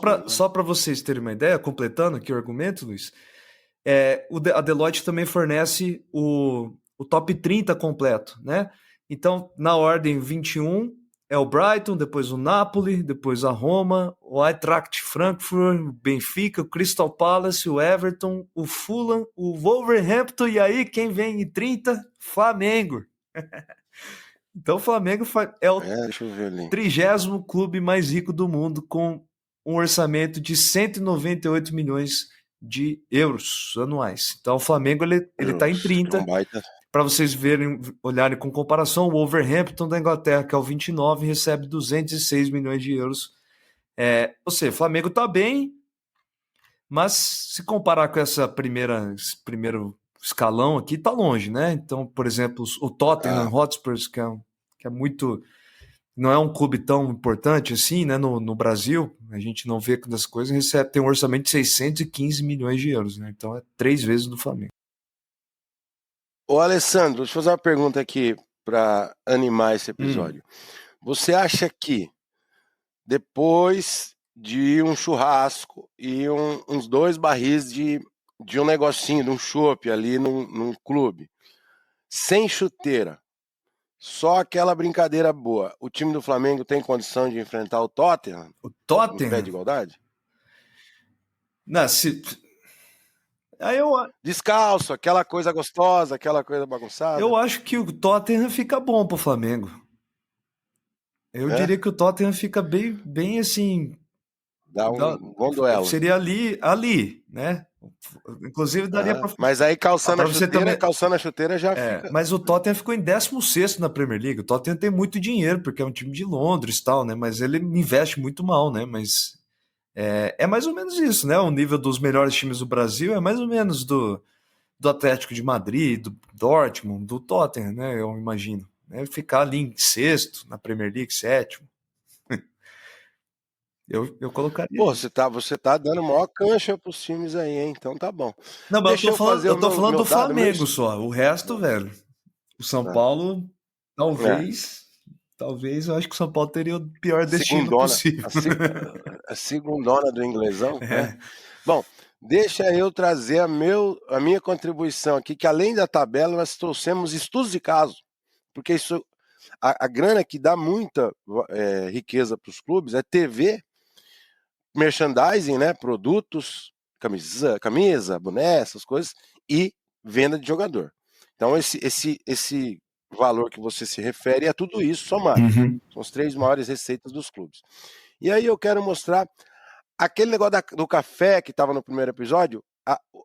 para vocês terem uma ideia, completando aqui o argumento, Luiz, a Deloitte também fornece o top 30 completo, né? Então, na ordem 21 é o Brighton, depois o Napoli, depois a Roma, o Eintracht Frankfurt, o Benfica, o Crystal Palace, o Everton, o Fulham, o Wolverhampton, e aí quem vem em 30? Flamengo. Então o Flamengo é o 30º clube mais rico do mundo, com um orçamento de 198 milhões de euros anuais. Então o Flamengo ele está em 30. Para vocês olharem com comparação, o Wolverhampton da Inglaterra, que é o 29, recebe 206 milhões de euros. Ou seja, o Flamengo está bem, mas se comparar com esse primeiro escalão aqui, está longe, né? Então, por exemplo, o Tottenham Hotspur, que é muito... Não é um clube tão importante assim, né? No Brasil, a gente não vê das coisas, tem um orçamento de 615 milhões de euros, né? Então é 3 vezes do Flamengo. Ô Alessandro, deixa eu fazer uma pergunta aqui para animar esse episódio. Você acha que depois de um churrasco e uns 2 barris de de um negocinho, de um chopp ali num clube, sem chuteira, só aquela brincadeira boa, o time do Flamengo tem condição de enfrentar o Tottenham O em pé de Tottenham? igualdade? Não, se... Aí Descalço, aquela coisa gostosa, aquela coisa bagunçada. eu acho que o Tottenham fica bom pro Flamengo. Eu É? diria que o Tottenham fica bem, bem assim. Dá dá- um bom duelo. Seria ali, né? Inclusive daria Aham. Mas aí para você também. calçando a chuteira já fica. Mas o Tottenham ficou em 16º na Premier League. O Tottenham tem muito dinheiro, porque é um time de Londres e tal, né? Mas ele investe muito mal, né? Mas é mais ou menos isso, né? O nível dos melhores times do Brasil é mais ou menos do Atlético de Madrid, do Dortmund, do Tottenham, né? Eu imagino. Né? Ficar ali em sexto, na Premier League, sétimo. Eu colocaria Pô, isso. você tá dando maior cancha pros times aí, hein? Então tá bom. Não, mas Deixa eu fazer eu o tô meu, falando meu do dado, meu. Flamengo só. O resto, velho, o São É. Paulo, É. talvez eu acho que o São Paulo teria o pior destino Segundona. possível. A segundona do inglesão, né? É. Bom, deixa eu trazer a minha contribuição aqui, que além da tabela, nós trouxemos estudos de caso. Porque isso, a grana que dá muita riqueza para os clubes é TV, merchandising, né? Produtos, camisa, boné, essas coisas, e venda de jogador. Então, esse valor que você se refere é tudo isso somado. Uhum. São as 3 maiores receitas dos clubes. E aí eu quero mostrar aquele negócio do café que estava no primeiro episódio,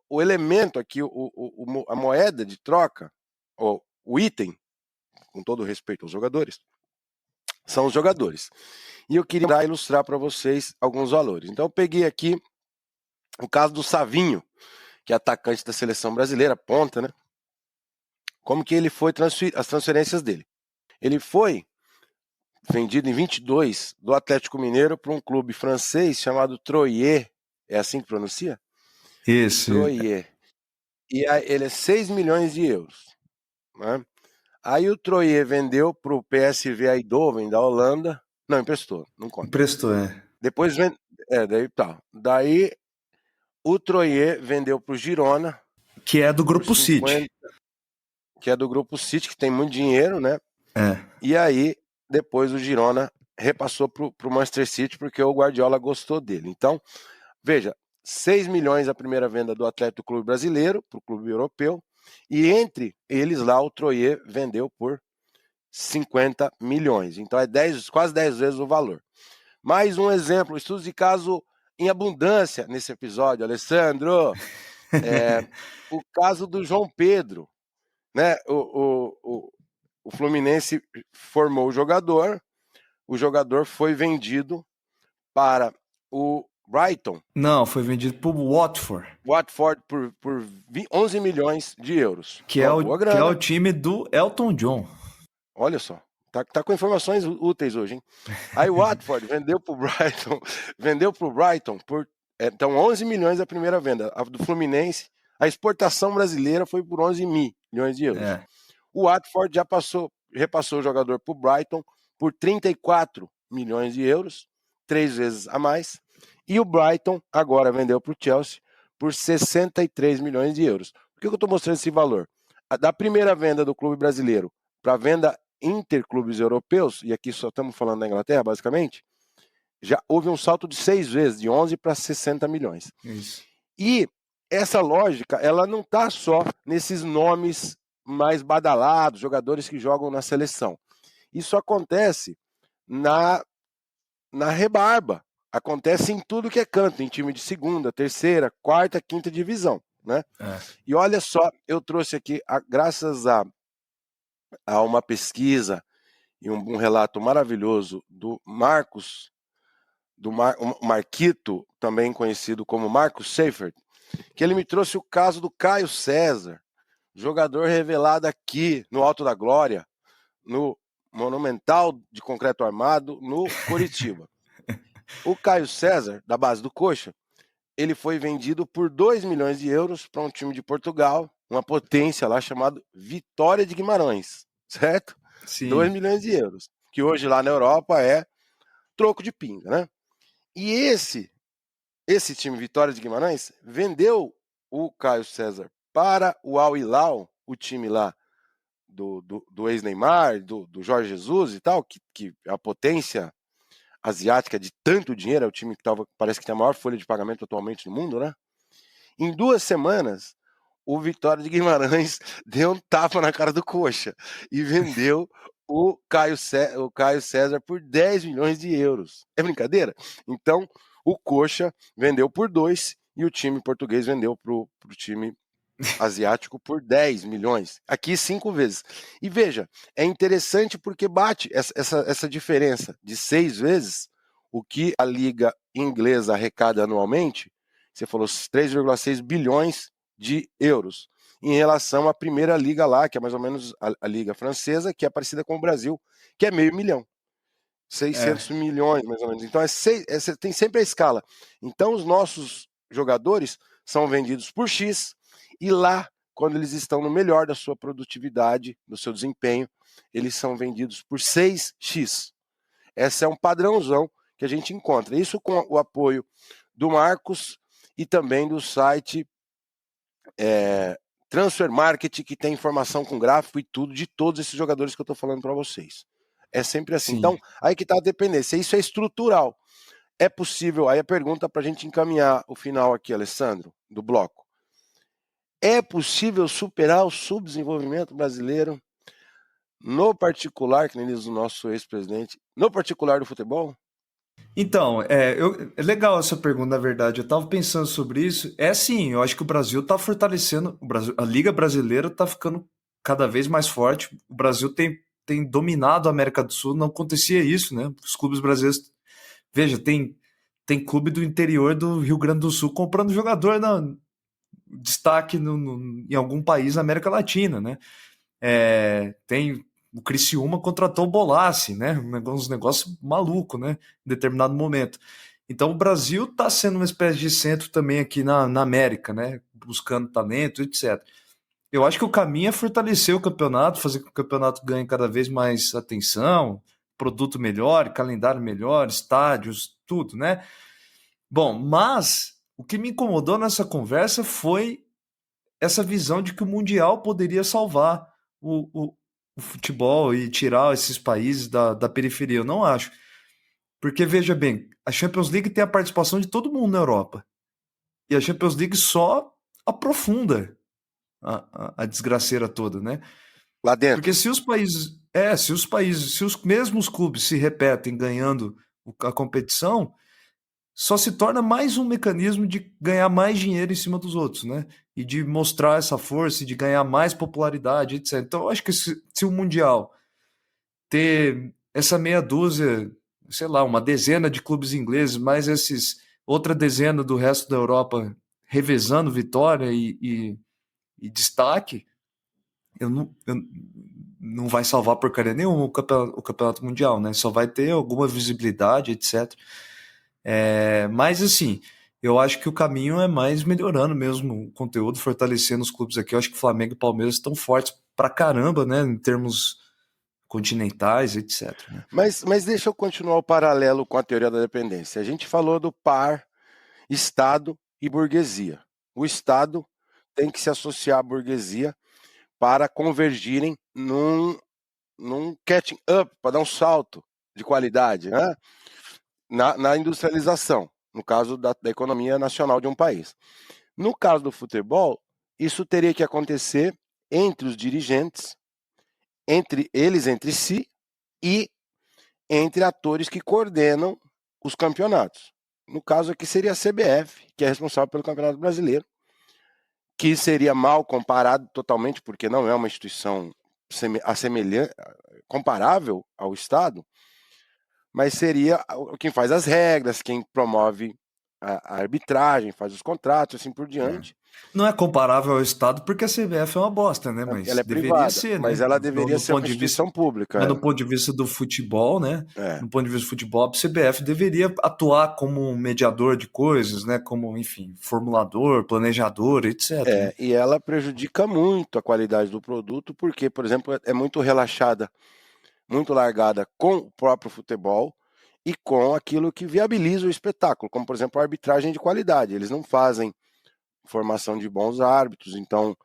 o elemento aqui, a moeda de troca, o item, com todo respeito aos jogadores, são os jogadores. E eu queria ilustrar para vocês alguns valores. Então eu peguei aqui o caso do Savinho, que é atacante da seleção brasileira, ponta, né? Como que ele foi as transferências dele. Ele foi vendido em 22 do Atlético Mineiro para um clube francês chamado Troyes. É assim que pronuncia? Isso. Troyes. E aí, ele é 6 milhões de euros. Né? Aí o Troyes vendeu para o PSV Eindhoven da Holanda. Não, emprestou, não conta. Emprestou, é. Depois daí tá. Daí o Troyes vendeu para o Girona. Que é do Grupo 50, City. que é do Grupo City, que tem muito dinheiro, né? É. E aí, depois o Girona repassou para o Manchester City, porque o Guardiola gostou dele. Então, veja, 6 milhões a primeira venda do Atlético Clube Brasileiro para o clube europeu, e entre eles lá o Troyes vendeu por 50 milhões. Então é quase 10 vezes o valor. Mais um exemplo, estudos de caso em abundância nesse episódio, Alessandro. O caso do João Pedro. Né? O Fluminense formou o jogador foi vendido para o Brighton. Não, foi vendido para o Watford. Watford por 11 milhões de euros. Que Uma boa grana. que é o time do Elton John. Olha só. Tá com informações úteis hoje, hein? Aí o Watford vendeu pro Brighton por então 11 milhões a primeira venda. A do Fluminense, a exportação brasileira foi por 11 milhões de euros. É. O Watford já repassou o jogador pro Brighton por 34 milhões de euros, 3 vezes a mais. E o Brighton agora vendeu para o Chelsea por 63 milhões de euros. Por que eu estou mostrando esse valor? Da primeira venda do clube brasileiro para a venda interclubes europeus, e aqui só estamos falando da Inglaterra, basicamente, já houve um salto de 6 vezes, de 11 para 60 milhões. Isso. E essa lógica, ela não está só nesses nomes mais badalados, jogadores que jogam na seleção. Isso acontece na rebarba. Acontece em tudo que é canto, em time de segunda, terceira, quarta, quinta divisão. Né? É. E olha só, eu trouxe aqui, graças a uma pesquisa e um relato maravilhoso do Marcos, Marquito, também conhecido como Marcos Seifert, que ele me trouxe o caso do Caio César, jogador revelado aqui no Alto da Glória, no Monumental de Concreto Armado, no Coritiba. O Caio César, da base do Coxa, ele foi vendido por 2 milhões de euros para um time de Portugal, uma potência lá chamado Vitória de Guimarães, certo? Sim. 2 milhões de euros, que hoje lá na Europa é troco de pinga, né? E esse time Vitória de Guimarães vendeu o Caio César para o Al Hilal, o time lá do ex-Neymar, do Jorge Jesus e tal, que é a potência asiática de tanto dinheiro, é o time que parece que tem a maior folha de pagamento atualmente no mundo, né? Em 2 semanas, o Vitória de Guimarães deu um tapa na cara do Coxa e vendeu o Caio César por 10 milhões de euros. É brincadeira? Então, o Coxa vendeu por 2 e o time português vendeu pro time asiático por 10 milhões. Aqui 5 vezes. E veja, é interessante porque bate essa diferença de 6 vezes o que a Liga Inglesa arrecada anualmente. Você falou 3,6 bilhões de euros. Em relação à primeira liga lá, que é mais ou menos a Liga Francesa, que é parecida com o Brasil, que é meio milhão. 600 milhões, mais ou menos. Então, tem sempre a escala. Então, os nossos jogadores são vendidos por X, e lá, quando eles estão no melhor da sua produtividade, do seu desempenho, eles são vendidos por 6x. Esse é um padrãozão que a gente encontra. Isso com o apoio do Marcos e também do site Transfer Market, que tem informação com gráfico e tudo de todos esses jogadores que eu estou falando para vocês. É sempre assim. Sim. Então, aí que está a dependência. Isso é estrutural. É possível, aí a pergunta para a gente encaminhar o final aqui, Alessandro, do bloco. É possível superar o subdesenvolvimento brasileiro, no particular, que nem diz o nosso ex-presidente, no particular do futebol? Então, é legal essa pergunta, na verdade. Eu estava pensando sobre isso. É sim, eu acho que o Brasil está fortalecendo, a Liga Brasileira está ficando cada vez mais forte. O Brasil tem dominado a América do Sul, não acontecia isso, né? Os clubes brasileiros. Veja, tem clube do interior do Rio Grande do Sul comprando jogador destaque em algum país na América Latina, né? Tem o Criciúma contratou o Bolassi, né? Uns negócios maluco, né? Em determinado momento. Então o Brasil está sendo uma espécie de centro também aqui na América, né? Buscando talento, etc. Eu acho que o caminho é fortalecer o campeonato, fazer com que o campeonato ganhe cada vez mais atenção, produto melhor, calendário melhor, estádios, tudo, né? Bom, mas o que me incomodou nessa conversa foi essa visão de que o Mundial poderia salvar o futebol e tirar esses países da periferia. Eu não acho. Porque, veja bem, a Champions League tem a participação de todo mundo na Europa. E a Champions League só aprofunda a desgraceira toda, né? Lá Porque dentro. se os mesmos clubes se repetem ganhando a competição, só se torna mais um mecanismo de ganhar mais dinheiro em cima dos outros, né? E de mostrar essa força e de ganhar mais popularidade, etc. Então, eu acho que se o Mundial ter essa meia dúzia, sei lá, uma dezena de clubes ingleses, mais outra dezena do resto da Europa revezando vitória e destaque, eu não vai salvar porcaria nenhuma o campeonato mundial, né? Só vai ter alguma visibilidade, etc. Mas assim, eu acho que o caminho é mais melhorando mesmo o conteúdo, fortalecendo os clubes aqui. Eu acho que o Flamengo e o Palmeiras estão fortes pra caramba, né? Em termos continentais, etc. Né? Mas deixa eu continuar o paralelo com a teoria da dependência. A gente falou do par Estado e burguesia. O Estado tem que se associar à burguesia para convergirem num catching up, para dar um salto de qualidade, né? Na industrialização, no caso da economia nacional de um país. No caso do futebol, isso teria que acontecer entre os dirigentes, entre si e entre atores que coordenam os campeonatos. No caso aqui seria a CBF, que é responsável pelo Campeonato Brasileiro, que seria mal comparado totalmente, porque não é uma instituição comparável ao Estado, mas seria quem faz as regras, quem promove a arbitragem, faz os contratos, assim por diante. Não é comparável ao Estado porque a CBF é uma bosta, né? Mas Ela é deveria privada, ser, mas né? ela deveria ser uma instituição pública. Mas no ponto de vista do futebol, né? É. No ponto de vista do futebol, a CBF deveria atuar como um mediador de coisas, né? Como, enfim, formulador, planejador, etc. Né? E ela prejudica muito a qualidade do produto, porque, por exemplo, é muito relaxada, muito largada com o próprio futebol e com aquilo que viabiliza o espetáculo, como, por exemplo, a arbitragem de qualidade. Eles não fazem formação de bons árbitros. Então,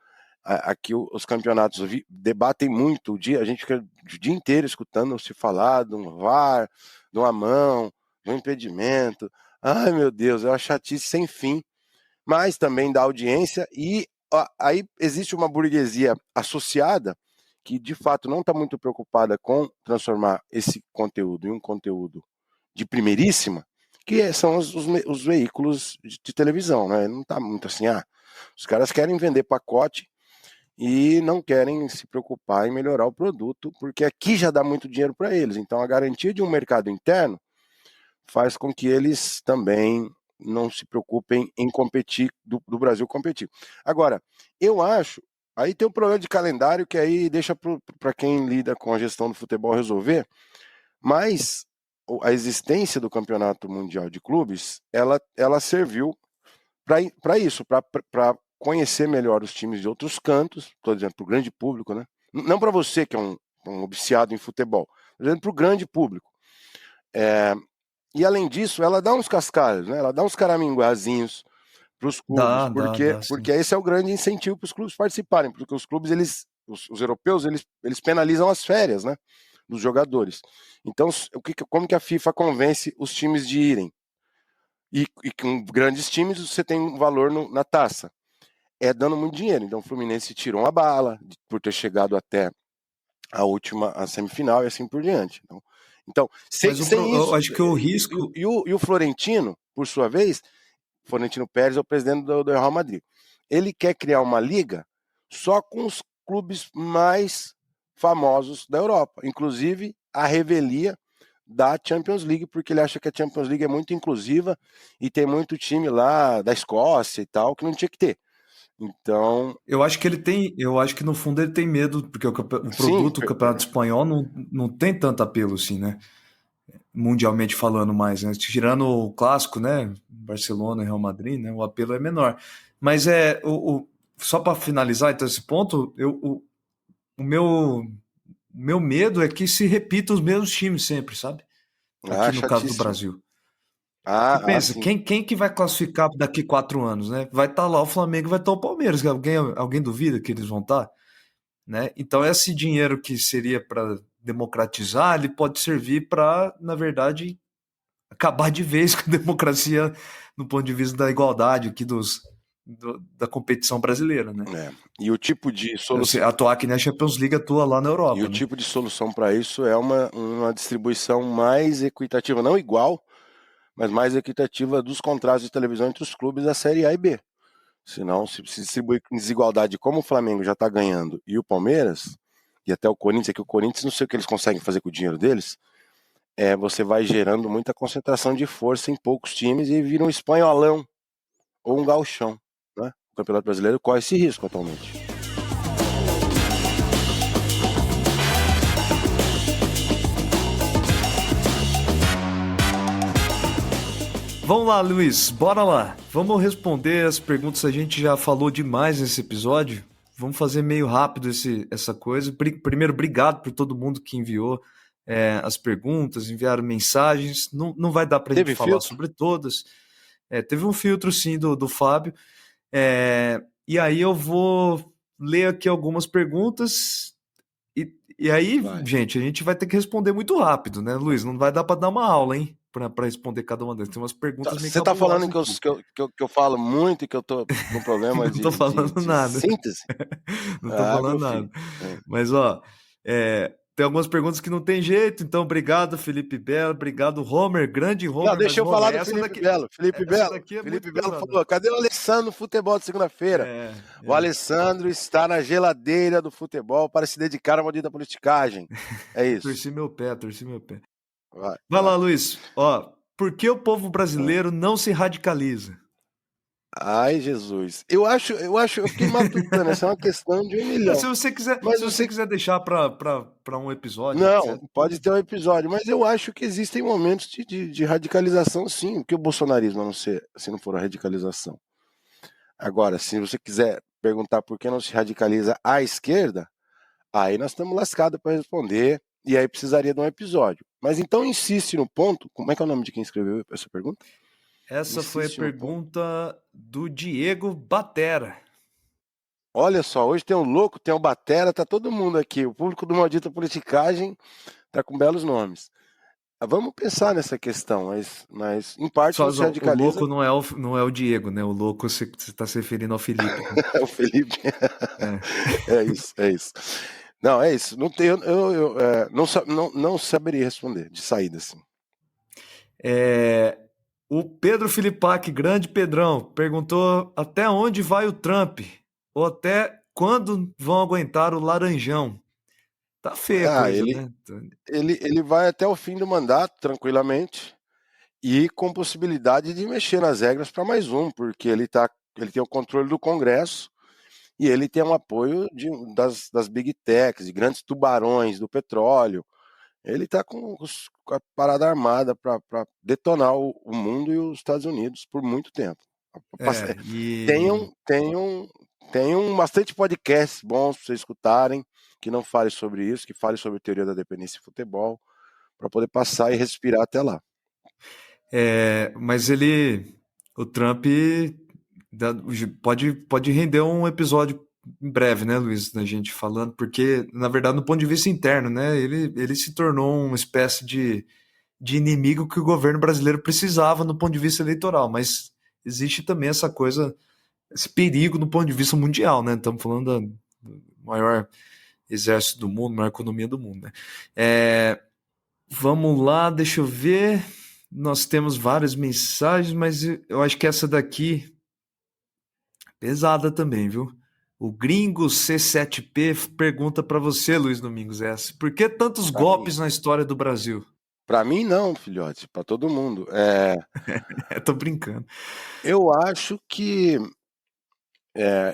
aqui os campeonatos debatem muito, a gente fica o dia inteiro escutando se falar de um VAR, de uma mão, de um impedimento. Ai, meu Deus, é uma chatice sem fim, mas também dá audiência e aí existe uma burguesia associada que, de fato, não está muito preocupada com transformar esse conteúdo em um conteúdo de primeiríssima, que são os veículos de televisão, né? Não está muito assim, os caras querem vender pacote e não querem se preocupar em melhorar o produto, porque aqui já dá muito dinheiro para eles. Então, a garantia de um mercado interno faz com que eles também não se preocupem em competir, do Brasil competir. Agora, eu acho, aí tem um problema de calendário que aí deixa para quem lida com a gestão do futebol resolver, mas a existência do Campeonato Mundial de Clubes, ela serviu para isso, para conhecer melhor os times de outros cantos, por exemplo, para o grande público, né? Não para você que é um viciado em futebol, por exemplo, para o grande público. E além disso, ela dá uns cascalhos, né? Ela dá uns caraminguazinhos para os clubes, porque esse é o grande incentivo para os clubes participarem, porque os clubes, os europeus, eles penalizam as férias, né, dos jogadores. Então, como que a FIFA convence os times de irem? E com grandes times você tem um valor na taça. É dando muito dinheiro. Então o Fluminense tirou uma bala por ter chegado até a semifinal e assim por diante. Então sem isso. Eu acho que o risco. E o Florentino, por sua vez, Florentino Pérez é o presidente do Real Madrid. Ele quer criar uma liga só com os clubes mais famosos da Europa, inclusive a revelia da Champions League, porque ele acha que a Champions League é muito inclusiva e tem muito time lá da Escócia e tal, que não tinha que ter. Então... Eu acho que no fundo ele tem medo, porque o produto, o Campeonato Espanhol não tem tanto apelo assim, né? Mundialmente falando mais, né? Tirando o clássico, né? Barcelona e Real Madrid, né? O apelo é menor. Mas só para finalizar então, esse ponto, o meu medo é que se repita os mesmos times sempre, sabe? Aqui no caso do Brasil. Pensa, quem que vai classificar daqui 4 anos, né? Vai estar lá o Flamengo, vai estar o Palmeiras. Alguém duvida que eles vão estar? Né? Então esse dinheiro que seria para democratizar, ele pode servir para, na verdade, acabar de vez com a democracia no ponto de vista da igualdade aqui da competição brasileira, né? E o tipo de solução... Atuar que nem a Champions League atua lá na Europa. E o tipo de solução para isso é uma distribuição mais equitativa, não igual, mas mais equitativa dos contratos de televisão entre os clubes da Série A e B. Senão, se distribuir com desigualdade como o Flamengo já está ganhando e o Palmeiras, e até o Corinthians, é que o Corinthians não sei o que eles conseguem fazer com o dinheiro deles, você vai gerando muita concentração de força em poucos times e vira um espanholão ou um gauchão, né? O Campeonato Brasileiro corre esse risco atualmente. Vamos lá, Luiz, bora lá. Vamos responder as perguntas. A gente já falou demais nesse episódio. Vamos fazer meio rápido essa coisa. Primeiro, obrigado por todo mundo que enviou as perguntas, enviaram mensagens. Não vai dar para a gente falar sobre todas. Teve um filtro, sim, do Fábio. E aí eu vou ler aqui algumas perguntas. E aí, gente, a gente vai ter que responder muito rápido, né, Luiz? Não vai dar para dar uma aula, hein? Para responder cada uma delas. Tem umas perguntas meio Você tá falando que eu falo muito e que eu tô com problema de, não tô falando nada. Síntese? Não tô falando nada. Mas, ó, tem algumas perguntas que não tem jeito, então obrigado, Felipe Belo, obrigado, Homer, grande Homer. Não, deixa eu falar do Felipe Belo. Felipe Belo falou, cadê o Alessandro no futebol de segunda-feira? O Alessandro está na geladeira do futebol para se dedicar à maldita politicagem. É isso. Torci meu pé. Vai lá, Luiz. Ó, por que o povo brasileiro não se radicaliza? Ai, Jesus. Eu fiquei matutando, essa é uma questão de 1 milhão. Se você quiser deixar para um episódio. Não, pode ter um episódio, mas eu acho que existem momentos de radicalização, sim. Porque o bolsonarismo, se não for a radicalização. Agora, se você quiser perguntar por que não se radicaliza a esquerda, aí nós estamos lascados para responder, e aí precisaria de um episódio. Mas então insiste no ponto. Como é que é o nome de quem escreveu essa pergunta? Essa foi a Justíssimo ponto. pergunta do Diego Batera. Olha só, hoje tem o Louco, tem o Batera, tá todo mundo aqui. O público do Maldita Politicagem tá com belos nomes. Vamos pensar nessa questão, mas em parte Só, não se o radicaliza. louco não é o Diego, né? O louco você está se referindo ao Felipe. Né? O Felipe. É. É isso, é isso. Não, é isso. Não tenho, não saberia responder de saída, assim. O Pedro Filipac, grande Pedrão, perguntou até onde vai o Trump? Ou até quando vão aguentar o Laranjão? Tá feia a Ah, coisa, ele, né? ele vai até o fim do mandato, tranquilamente, e com possibilidade de mexer nas regras para mais um, porque ele tem o controle do Congresso e ele tem um apoio das Big Techs, de grandes tubarões do petróleo. Ele está com a parada armada para detonar o mundo e os Estados Unidos por muito tempo. E Tenham bastante podcasts bons para vocês escutarem, que não fale sobre isso, que fale sobre teoria da dependência e futebol, para poder passar e respirar até lá. mas o Trump pode render um episódio em breve, né, Luiz, da gente falando, porque, na verdade, do ponto de vista interno, né, ele se tornou uma espécie de inimigo que o governo brasileiro precisava no ponto de vista eleitoral, mas existe também essa coisa, esse perigo no ponto de vista mundial, né? Estamos falando do maior exército do mundo, maior economia do mundo, né? Vamos lá, deixa eu ver. Nós temos várias mensagens, mas eu acho que essa daqui pesada também, viu? O Gringo C7P pergunta para você, Luiz Domingos, essa. Por que tantos golpes na história do Brasil? Para mim, não, filhote, para todo mundo. Tô brincando. Eu acho que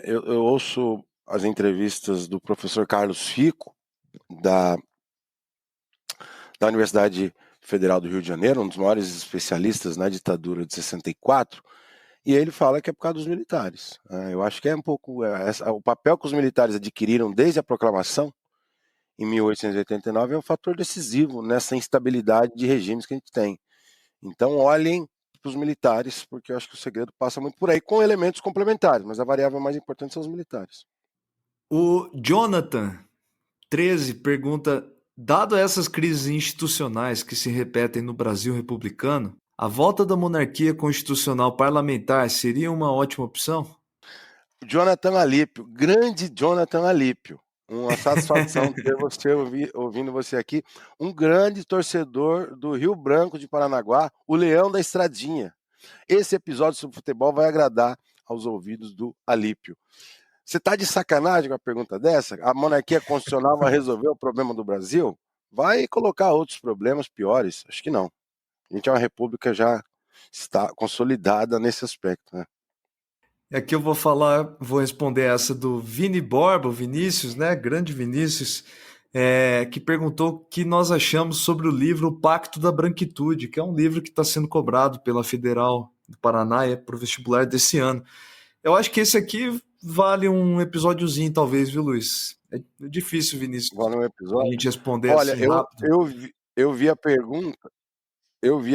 eu ouço as entrevistas do professor Carlos Fico, da Universidade Federal do Rio de Janeiro, um dos maiores especialistas na ditadura de 64, e ele fala que é por causa dos militares. Eu acho que é um pouco o papel que os militares adquiriram desde a proclamação, em 1889, é um fator decisivo nessa instabilidade de regimes que a gente tem. Então, olhem para os militares, porque eu acho que o segredo passa muito por aí, com elementos complementares, mas a variável mais importante são os militares. O Jonathan 13 pergunta: dado essas crises institucionais que se repetem no Brasil republicano, a volta da monarquia constitucional parlamentar seria uma ótima opção? Jonathan Alípio, grande Jonathan Alípio. Uma satisfação ter você ouvindo você aqui. Um grande torcedor do Rio Branco de Paranaguá, o Leão da Estradinha. Esse episódio sobre futebol vai agradar aos ouvidos do Alípio. Você tá de sacanagem com a pergunta dessa? A monarquia constitucional vai resolver o problema do Brasil? Vai colocar outros problemas piores? Acho que não. A gente é uma república já está consolidada nesse aspecto, né? Aqui eu vou responder essa do Vini Borba, o Vinícius, né? Grande Vinícius, que perguntou o que nós achamos sobre o livro O Pacto da Branquitude, que é um livro que está sendo cobrado pela Federal do Paraná e é para o vestibular desse ano. Eu acho que esse aqui vale um episódiozinho, talvez, viu, Luiz? É difícil, Vinícius, Vale um a episódio. gente responder Olha, assim rápido. eu vi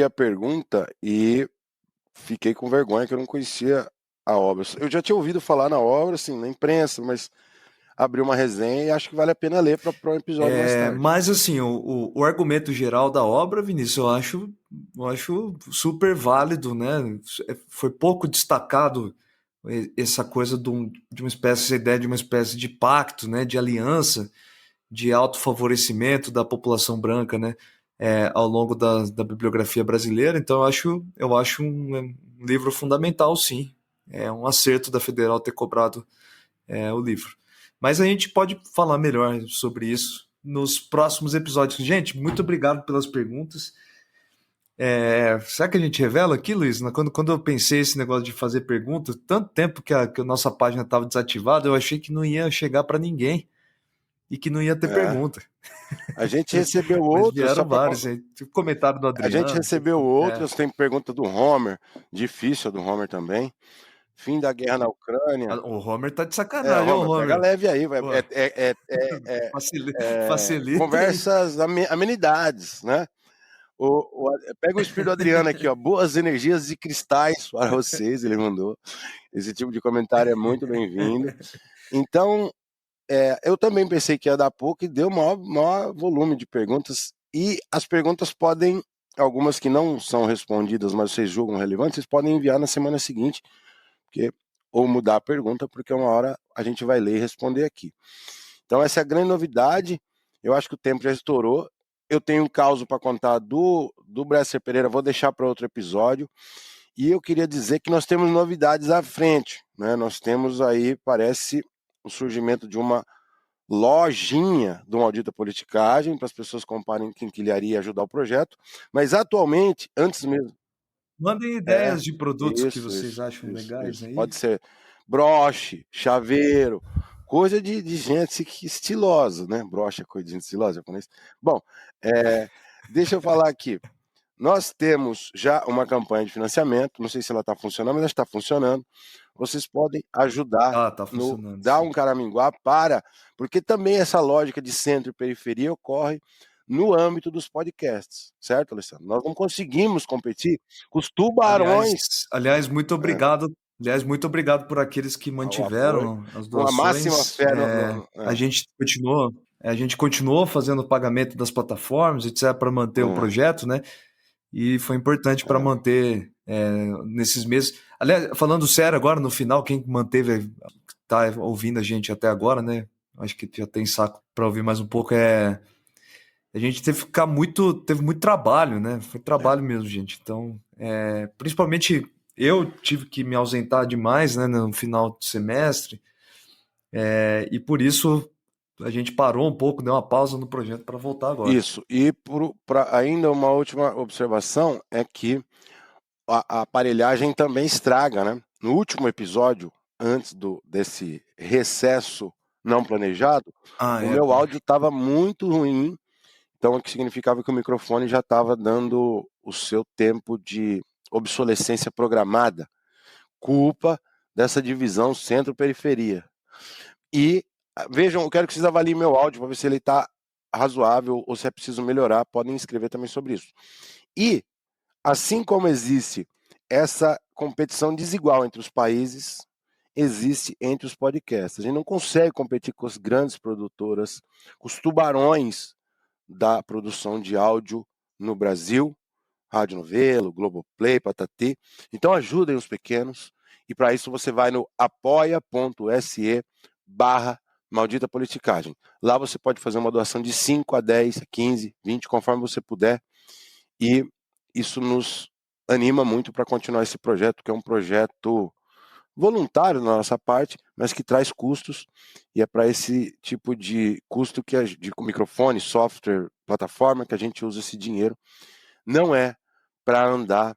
a pergunta e fiquei com vergonha que eu não conhecia a obra. Eu já tinha ouvido falar na obra, assim, na imprensa, mas abri uma resenha e acho que vale a pena ler para um episódio mais tarde. Mas assim, o argumento geral da obra, Vinícius, eu acho super válido, né? Foi pouco destacado essa coisa de uma espécie, essa ideia de uma espécie de pacto, né? De aliança, de autofavorecimento da população branca, né? Ao longo da bibliografia brasileira. Então, eu acho um livro fundamental, sim. É um acerto da Federal ter cobrado o livro. Mas a gente pode falar melhor sobre isso nos próximos episódios. Gente, muito obrigado pelas perguntas. Será que a gente revela aqui, Luiz? Quando eu pensei esse negócio de fazer perguntas, tanto tempo que a nossa página estava desativada, eu achei que não ia chegar para ninguém e que não ia ter pergunta. A gente recebeu Mas outras, vieram vários. Comentário do Adriano. A gente recebeu outras, tem pergunta do Homer, difícil a do Homer também. Fim da guerra na Ucrânia. O Homer tá de sacanagem, Homer, pega leve aí, vai. Facilita Conversas, amenidades, né? Pega o espírito do Adriano aqui, ó. Boas energias e cristais para vocês, ele mandou. Esse tipo de comentário é muito bem-vindo. Então, eu também pensei que ia dar pouco e deu maior volume de perguntas. E as perguntas podem, algumas que não são respondidas, mas vocês julgam relevantes, vocês podem enviar na semana seguinte, ou mudar a pergunta, porque uma hora a gente vai ler e responder aqui. Então, essa é a grande novidade. Eu acho que o tempo já estourou. Eu tenho um caso para contar do Bresser Pereira, vou deixar para outro episódio. E eu queria dizer que nós temos novidades à frente, né? Nós temos aí, parece, o surgimento de uma lojinha do Maldita Politicagem, para as pessoas comparem quem queria ajudar o projeto. Mas atualmente, antes mesmo... Mandem ideias de produtos que vocês acham legais aí. Pode ser broche, chaveiro, coisa de gente estilosa, né? Broche é coisa de gente estilosa, japonês. Bom, deixa eu falar aqui. Nós temos já uma campanha de financiamento, não sei se ela está funcionando, mas ela está funcionando. Vocês podem ajudar no Dá um Caraminguá porque também essa lógica de centro e periferia ocorre no âmbito dos podcasts, certo, Alessandro? Nós não conseguimos competir com os tubarões. Aliás, muito obrigado. Aliás, muito obrigado por aqueles que mantiveram as doações. Uma máxima fé. A gente continuou fazendo o pagamento das plataformas, etc., para manter o projeto, né? E foi importante para manter nesses meses. Aliás, falando sério agora, no final, quem manteve, tá ouvindo a gente até agora, né? Acho que já tem saco para ouvir mais um pouco. A gente teve que ficar teve muito trabalho, né? Foi trabalho mesmo, gente. Então, principalmente eu tive que me ausentar demais, né, no final do semestre, e por isso a gente parou um pouco, deu uma pausa no projeto para voltar agora. Isso, e ainda uma última observação é que a aparelhagem também estraga, né? No último episódio, antes desse recesso não planejado, o meu áudio estava muito ruim, então o que significava que o microfone já estava dando o seu tempo de obsolescência programada, culpa dessa divisão centro-periferia. E vejam, eu quero que vocês avaliem meu áudio para ver se ele está razoável ou se é preciso melhorar. Podem escrever também sobre isso. E, assim como existe essa competição desigual entre os países, existe entre os podcasts. A gente não consegue competir com as grandes produtoras, com os tubarões da produção de áudio no Brasil, Rádio Novelo, Globoplay, Patati. Então ajudem os pequenos, e para isso você vai no apoia.se/Maldita Politicagem. Lá você pode fazer uma doação de 5 a 10, 15, 20, conforme você puder, e isso nos anima muito para continuar esse projeto, que é um projeto voluntário da nossa parte, mas que traz custos, e é para esse tipo de custo de microfone, software, plataforma, que a gente usa esse dinheiro. Não é para andar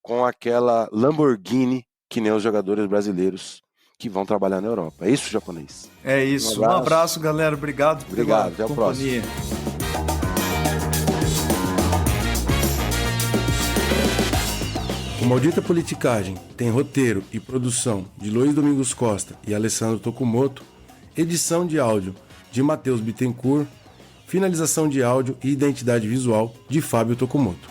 com aquela Lamborghini que nem os jogadores brasileiros que vão trabalhar na Europa. É isso, japonês? É isso. Um abraço, galera. Obrigado pela até companhia. O próximo. O Maldita Politicagem tem roteiro e produção de Luiz Domingos Costa e Alessandro Tokumoto, edição de áudio de Matheus Bittencourt, finalização de áudio e identidade visual de Fábio Tokumoto.